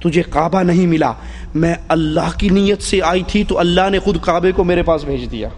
تجھے کعبہ نہیں ملا, میں اللہ کی نیت سے آئی تھی تو اللہ نے خود کعبے کو میرے پاس بھیج دیا.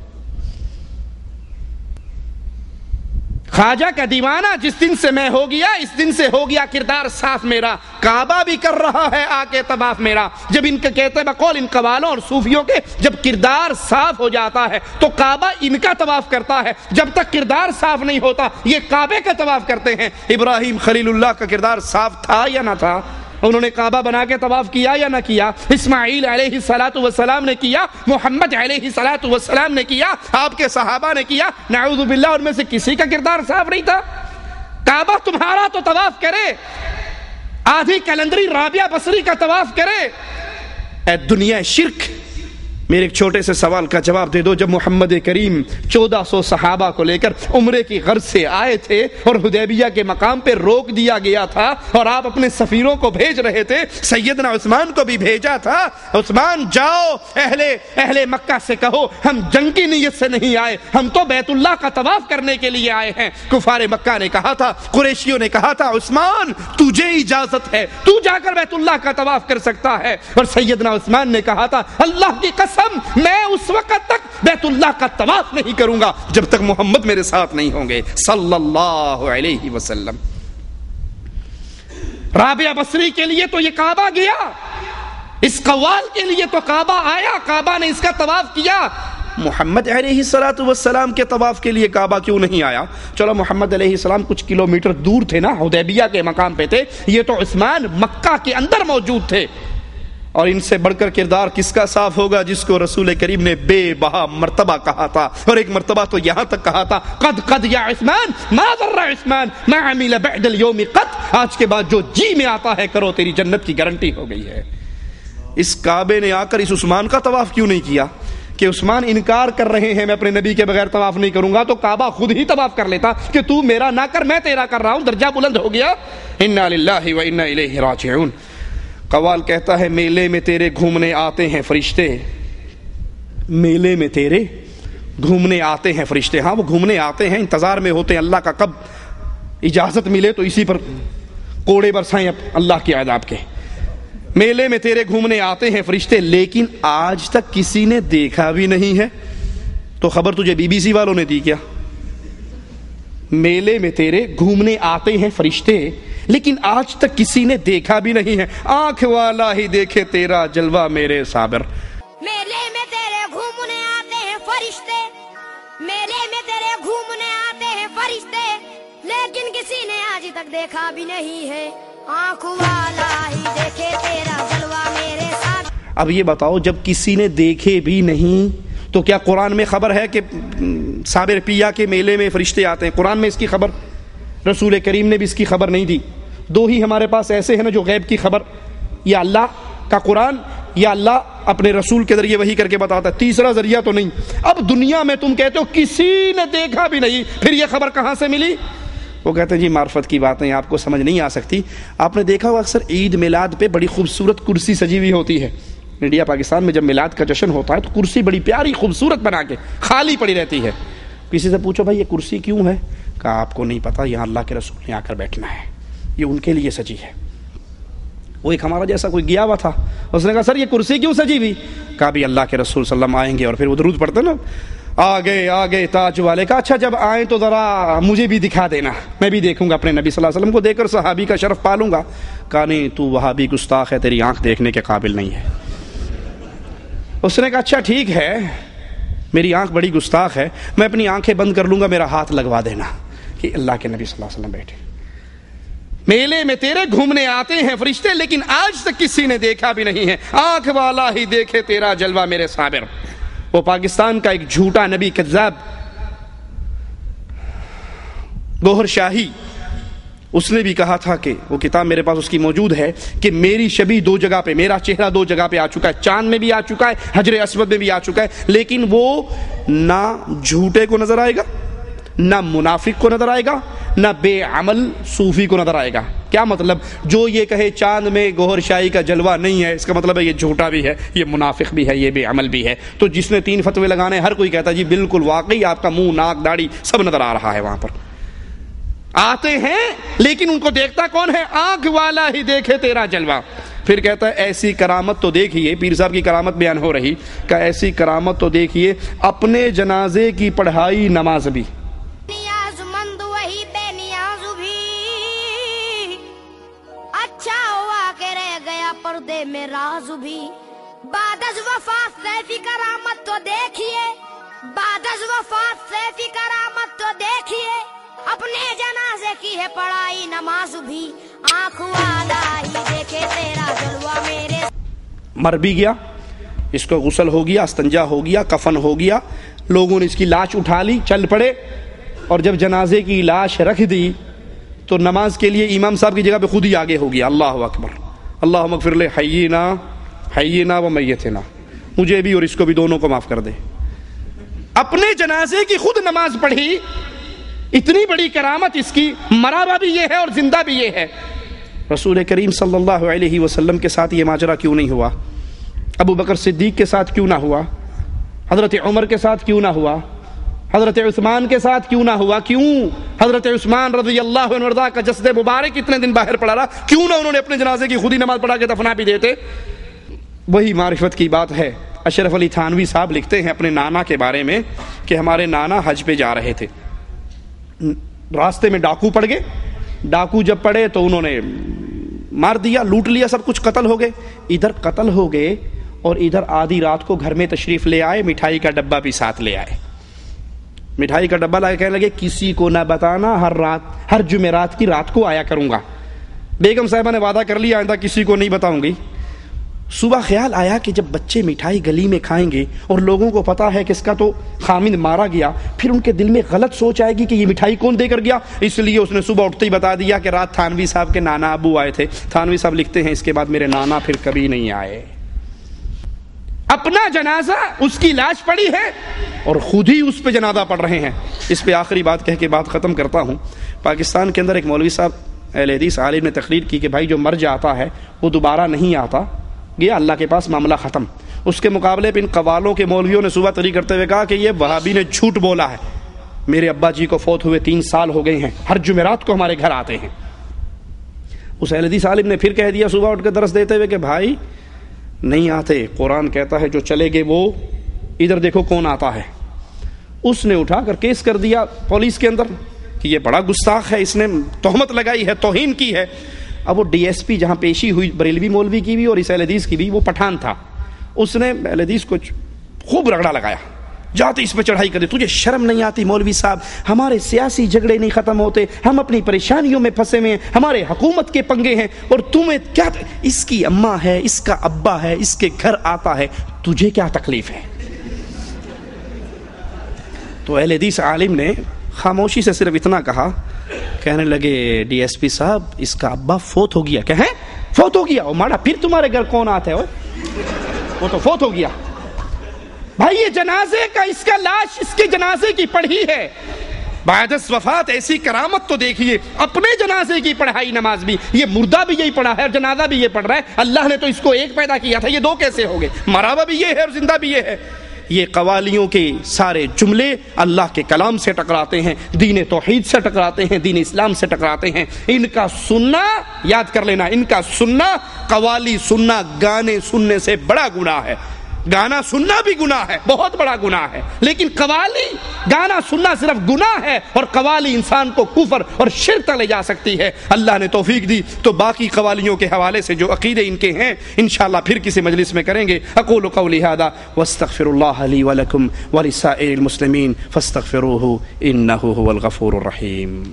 خواجہ کا دیوانہ جس دن سے میں ہو گیا اس دن سے ہو گیا کردار صاف میرا, کعبہ بھی کر رہا ہے آ کے طواف میرا. جب ان کے کہتے بقول ان قوالوں اور صوفیوں کے جب کردار صاف ہو جاتا ہے تو کعبہ ان کا طواف کرتا ہے, جب تک کردار صاف نہیں ہوتا یہ کعبے کا طواف کرتے ہیں. ابراہیم خلیل اللہ کا کردار صاف تھا یا نہ تھا؟ انہوں نے کعبہ بنا کے طواف کیا یا نہ کیا؟ اسماعیل علیہ السلام نے کیا, محمد علیہ السلام نے کیا, آپ کے صحابہ نے کیا. نعوذ باللہ ان میں سے کسی کا کردار صاف نہیں تھا. کعبہ تمہارا تو طواف کرے, آدھی کیلنڈری رابعہ بصری کا طواف کرے. اے دنیا شرک, میرے ایک چھوٹے سے سوال کا جواب دے دو. جب محمد کریم 1400 صحابہ کو لے کر عمرے کی غرض سے آئے تھے اور حدیبیہ کے مقام پہ روک دیا گیا تھا اور آپ اپنے سفیروں کو بھیج رہے تھے, سیدنا عثمان کو بھی بھیجا تھا, عثمان جاؤ اہل مکہ سے کہو ہم جنگ کی نیت سے نہیں آئے, ہم تو بیت اللہ کا طواف کرنے کے لیے آئے ہیں. کفار مکہ نے کہا تھا, قریشیوں نے کہا تھا عثمان تجھے اجازت ہے, تو جا کر بیت اللہ کا طواف کر سکتا ہے. اور سیدنا عثمان نے کہا تھا اللہ کی قسم میں اس وقت تک بیت اللہ کا طواف نہیں کروں گا جب تک محمد میرے ساتھ نہیں ہوں گے صلی اللہ علیہ وسلم. رابعہ بصری کے لیے تو یہ کعبہ گیا, اس قوال کے لیے تو کعبہ آیا, کعبہ نے اس کا طواف کیا. محمد علیہ السلام کے طواف کے لیے کعبہ کیوں نہیں آیا؟ چلو محمد علیہ السلام کچھ کلومیٹر دور تھے نا, حدیبیہ کے مقام پہ تھے, یہ تو عثمان مکہ کے اندر موجود تھے. اور ان سے بڑھ کر کردار کس کا صاف ہوگا؟ جس کو رسول کریم نے بے بہا مرتبہ کہا تھا، اور ایک مرتبہ تو یہاں تک کہا تھا قد یا عثمان ما ضر عثمان ما عمل بعد اليوم قط، آج کے بعد جو جی میں آتا ہے کرو، تیری جنت کی گارنٹی ہو گئی ہے۔ اس کعبے نے آ کر اس عثمان کا طواف کیوں نہیں کیا کہ عثمان انکار کر رہے ہیں میں اپنے نبی کے بغیر طواف نہیں کروں گا، تو کعبہ خود ہی طواف کر لیتا کہ تو میرا نہ کر میں تیرا کر رہا ہوں، درجہ بلند ہو گیا۔ انا للہ و انا الیہ راجعون۔ قوال کہتا ہے میلے میں تیرے گھومنے آتے ہیں فرشتے، میلے میں تیرے گھومنے آتے ہیں فرشتے، ہاں وہ گھومنے آتے ہیں، انتظار میں ہوتے ہیں اللہ کا کب اجازت ملے تو اسی پر کوڑے برسائیں اللہ کے عذاب کے۔ میلے میں تیرے گھومنے آتے ہیں فرشتے، لیکن آج تک کسی نے دیکھا بھی نہیں ہے، تو خبر تجھے بی بی سی والوں نے دی کیا؟ میلے میں تیرے گھومنے آتے ہیں فرشتے لیکن آج تک کسی نے دیکھا بھی نہیں ہے، آنکھ والا ہی دیکھے تیرا جلوہ میرے صابر۔ میلے میں تیرے گھومنے آتے ہیں فرشتے، میلے میں تیرے گھومنے آتے ہیں فرشتے، لیکن کسی نے آج تک دیکھا بھی نہیں ہے، آنکھ والا ہی دیکھے تیرا جلوہ میرے صابر۔ اب یہ بتاؤ جب کسی نے دیکھے بھی نہیں تو کیا قرآن میں خبر ہے کہ صابر پیا کے میلے میں فرشتے آتے ہیں؟ قرآن میں اس کی خبر، رسول کریم نے بھی اس کی خبر نہیں دی۔ دو ہی ہمارے پاس ایسے ہیں نا جو غیب کی خبر، یا اللہ کا قرآن یا اللہ اپنے رسول کے ذریعے وحی کر کے بتاتا ہے، تیسرا ذریعہ تو نہیں۔ اب دنیا میں تم کہتے ہو کسی نے دیکھا بھی نہیں، پھر یہ خبر کہاں سے ملی؟ وہ کہتے ہیں جی معرفت کی باتیں آپ کو سمجھ نہیں آ سکتی۔ آپ نے دیکھا ہوگا اکثر عید میلاد پہ بڑی خوبصورت کرسی سجی ہوئی ہوتی ہے، انڈیا پاکستان میں جب میلاد کا جشن ہوتا ہے تو کرسی بڑی پیاری خوبصورت بنا کے خالی پڑی رہتی ہے۔ کسی سے پوچھو بھائی یہ کرسی کیوں ہے؟ کہا آپ کو نہیں پتا، یہاں اللہ کے رسول نے آ کر بیٹھنا ہے، یہ ان کے لیے سجی ہے۔ وہ ایک ہمارا جیسا کوئی گیا ہوا تھا، اس نے کہا سر یہ کرسی کیوں سجی ہوئی؟ کہا بھی اللہ کے رسول صلی اللہ علیہ وسلم آئیں گے، اور پھر وہ درود پڑھتے نا، آگے تاج والے کا، اچھا جب آئیں تو ذرا مجھے بھی دکھا دینا، میں بھی دیکھوں گا اپنے نبی صلی اللہ علیہ وسلم کو، دیکھ کر صحابی کا شرف پالوں گا۔ کہا نہیں تو وہابی گستاخ ہے، تیری آنکھ دیکھنے کے قابل نہیں ہے۔ اس نے کہا اچھا ٹھیک ہے، میری آنکھ بڑی گستاخ ہے، میں اپنی آنکھیں بند کر لوں گا، میرا ہاتھ لگوا دینا کہ اللہ کے نبی صلی اللہ علیہ وسلم بیٹھے۔ میلے میں تیرے گھومنے آتے ہیں فرشتے لیکن آج تک کسی نے دیکھا بھی نہیں ہے، آنکھ والا ہی دیکھے تیرا جلوہ میرے صابر۔ وہ پاکستان کا ایک جھوٹا نبی کذاب گوہر شاہی، اس نے بھی کہا تھا کہ وہ کتاب میرے پاس اس کی موجود ہے کہ میری شبیہ دو جگہ پہ، میرا چہرہ دو جگہ پہ آ چکا ہے، چاند میں بھی آ چکا ہے، حجر اسود میں بھی آ چکا ہے، لیکن وہ نہ جھوٹے کو نظر آئے گا، نہ منافق کو نظر آئے گا، نہ بے عمل صوفی کو نظر آئے گا۔ کیا مطلب؟ جو یہ کہے چاند میں گوہر شاہی کا جلوہ نہیں ہے، اس کا مطلب ہے یہ جھوٹا بھی ہے، یہ منافق بھی ہے، یہ بے عمل بھی ہے۔ تو جس نے تین فتوے لگانے، ہر کوئی کہتا ہے جی بالکل واقعی آپ کا منہ ناک داڑھی سب نظر آ رہا ہے وہاں پر۔ آتے ہیں لیکن ان کو دیکھتا کون ہے؟ آنکھ والا ہی دیکھے تیرا جلوہ۔ پھر کہتا ہے ایسی کرامت تو دیکھیے، پیر صاحب کی کرامت بیان ہو رہی کہ ایسی کرامت تو دیکھیے، اپنے جنازے کی پڑھائی نماز بھی، نیاز مند وہی بے نیاز بھی، اچھا ہوا کہ رہ گیا پردے میں راز بھی، بعد از وفات سیفی کرامت تو دیکھیے، بعد از وفات سیفی کرامت تو دیکھیے، اپنے جنازے کی ہے پڑھائی نماز بھی، آنکھ والا ہی دیکھے تیرا جلوہ میرے۔ مر بھی گیا، اس کو غسل ہو گیا، استنجا ہو گیا، کفن ہو گیا، لوگوں نے اس کی لاش اٹھا لی، چل پڑے، اور جب جنازے کی لاش رکھ دی تو نماز کے لیے امام صاحب کی جگہ پہ خود ہی آگے ہو گیا، اللہ اکبر، اللہم اغفر لے حیینا و میتنا، مجھے بھی اور اس کو بھی دونوں کو معاف کر دے۔ اپنے جنازے کی خود نماز پڑھی، اتنی بڑی کرامت اس کی، مرا ہوا بھی یہ ہے اور زندہ بھی یہ ہے۔ رسول کریم صلی اللہ علیہ وسلم کے ساتھ یہ ماجرا کیوں نہیں ہوا؟ ابو بکر صدیق کے ساتھ کیوں نہ ہوا؟ حضرت عمر کے ساتھ کیوں نہ ہوا؟ حضرت عثمان کے ساتھ کیوں نہ ہوا؟ کیوں حضرت عثمان رضی اللہ عنہ وارضاہ کا جسد مبارک اتنے دن باہر پڑا رہا؟ کیوں نہ انہوں نے اپنے جنازے کی خود ہی نماز پڑھا کے دفنا بھی دیتے؟ وہی معرفت کی بات ہے۔ اشرف علی تھانوی صاحب لکھتے ہیں اپنے نانا کے بارے میں کہ ہمارے نانا حج پہ جا رہے تھے، راستے میں ڈاکو پڑ گئے، ڈاکو جب پڑے تو انہوں نے مار دیا، لوٹ لیا، سب کچھ قتل ہو گئے، ادھر قتل ہو گئے اور ادھر آدھی رات کو گھر میں تشریف لے آئے، مٹھائی کا ڈبہ بھی ساتھ لے آئے، مٹھائی کا ڈبہ لا کے کہنے لگے کسی کو نہ بتانا، ہر جمعرات کی رات کو آیا کروں گا۔ بیگم صاحبہ نے وعدہ کر لیا آئندہ کسی کو نہیں بتاؤں گی۔ صبح خیال آیا کہ جب بچے مٹھائی گلی میں کھائیں گے اور لوگوں کو پتا ہے کہ اس کا تو خامند مارا گیا، پھر ان کے دل میں غلط سوچ آئے گی کہ یہ مٹھائی کون دے کر گیا. اس لیے اس نے صبح اٹھتے ہی بتا دیا کہ رات تھانوی صاحب کے نانا ابو آئے تھے. تھانوی صاحب لکھتے ہیں اس کے بعد میرے نانا پھر کبھی نہیں آئے. اپنا جنازہ اس کی لاش پڑی ہے اور خود ہی اس پہ جنازہ پڑھ رہے ہیں. اس پہ آخری بات کہہ کے بات ختم کرتا ہوں. پاکستان کے اندر ایک مولوی صاحب اہل حدیث عالم نے تقریر کی کہ بھائی جو مر جاتا ہے وہ دوبارہ نہیں آتا، گیا اللہ کے پاس، معاملہ ختم. اس کے مقابلے پہ ان قوالوں کے مولویوں نے صبح تقریر کرتے ہوئے کہا کہ یہ وہابی نے جھوٹ بولا ہے، میرے ابا جی کو فوت ہوئے 3 سال ہو گئے ہیں، ہر جمعرات کو ہمارے گھر آتے ہیں. اس اہل حدیث عالم نے پھر کہہ دیا صبح اٹھ کے درس دیتے ہوئے کہ بھائی نہیں آتے، قرآن کہتا ہے جو چلے گئے وہ ادھر دیکھو کون آتا ہے. اس نے اٹھا کر کیس کر دیا پولیس کے اندر کہ یہ بڑا گستاخ ہے، اس نے تہمت لگائی ہے، توہین کی ہے. اب وہ ڈی ایس پی جہاں پیشی ہوئی بریلوی مولوی کی بھی اور اس اہل حدیث کی بھی، وہ پٹھان تھا، اس نے اہل حدیث کو خوب رگڑا لگایا، جاتے اس پہ چڑھائی کر دی. تجھے شرم نہیں آتی مولوی صاحب؟ ہمارے سیاسی جھگڑے نہیں ختم ہوتے، ہم اپنی پریشانیوں میں پھنسے ہوئے ہیں، ہمارے حکومت کے پنگے ہیں، اور تمہیں کیا، اس کی اماں ہے، اس کا ابا ہے، اس کے گھر آتا ہے، تجھے کیا تکلیف ہے؟ تو اہل حدیث عالم نے خاموشی سے صرف اتنا کہا، کہنے لگے ڈی ایس پی صاحب اس کا ابا فوت ہو گیا. کہیں فوت ہو گیا؟ ماڑا پھر تمہارے گھر کون آتا ہے؟ وہ تو فوت ہو گیا. بھائی یہ جنازے کا، اس کا لاش اس کے جنازے کی پڑھی ہے، بعد از وفات ایسی کرامت تو دیکھیے، اپنے جنازے کی پڑھائی نماز بھی، یہ مردہ بھی یہی پڑھا ہے اور جنازہ بھی یہ پڑھ رہا ہے. اللہ نے تو اس کو ایک پیدا کیا تھا، یہ 2 کیسے ہو گئے؟ مرا ہوا بھی یہ ہے اور زندہ بھی یہ ہے. یہ قوالیوں کے سارے جملے اللہ کے کلام سے ٹکراتے ہیں، دین توحید سے ٹکراتے ہیں، دین اسلام سے ٹکراتے ہیں. ان کا سننا، یاد کر لینا، ان کا سننا، قوالی سننا گانے سننے سے بڑا گناہ ہے. گانا سننا بھی گناہ ہے، بہت بڑا گناہ ہے، لیکن قوالی، گانا سننا صرف گناہ ہے، اور قوالی انسان کو کفر اور شرک تک لے جا سکتی ہے. اللہ نے توفیق دی تو باقی قوالیوں کے حوالے سے جو عقیدے ان کے ہیں انشاءاللہ پھر کسی مجلس میں کریں گے. اقول قولی ھذا واستغفر اللہ لی ولکم ولسائر المسلمین فاستغفروہ انہ ھو الغفور الرحیم.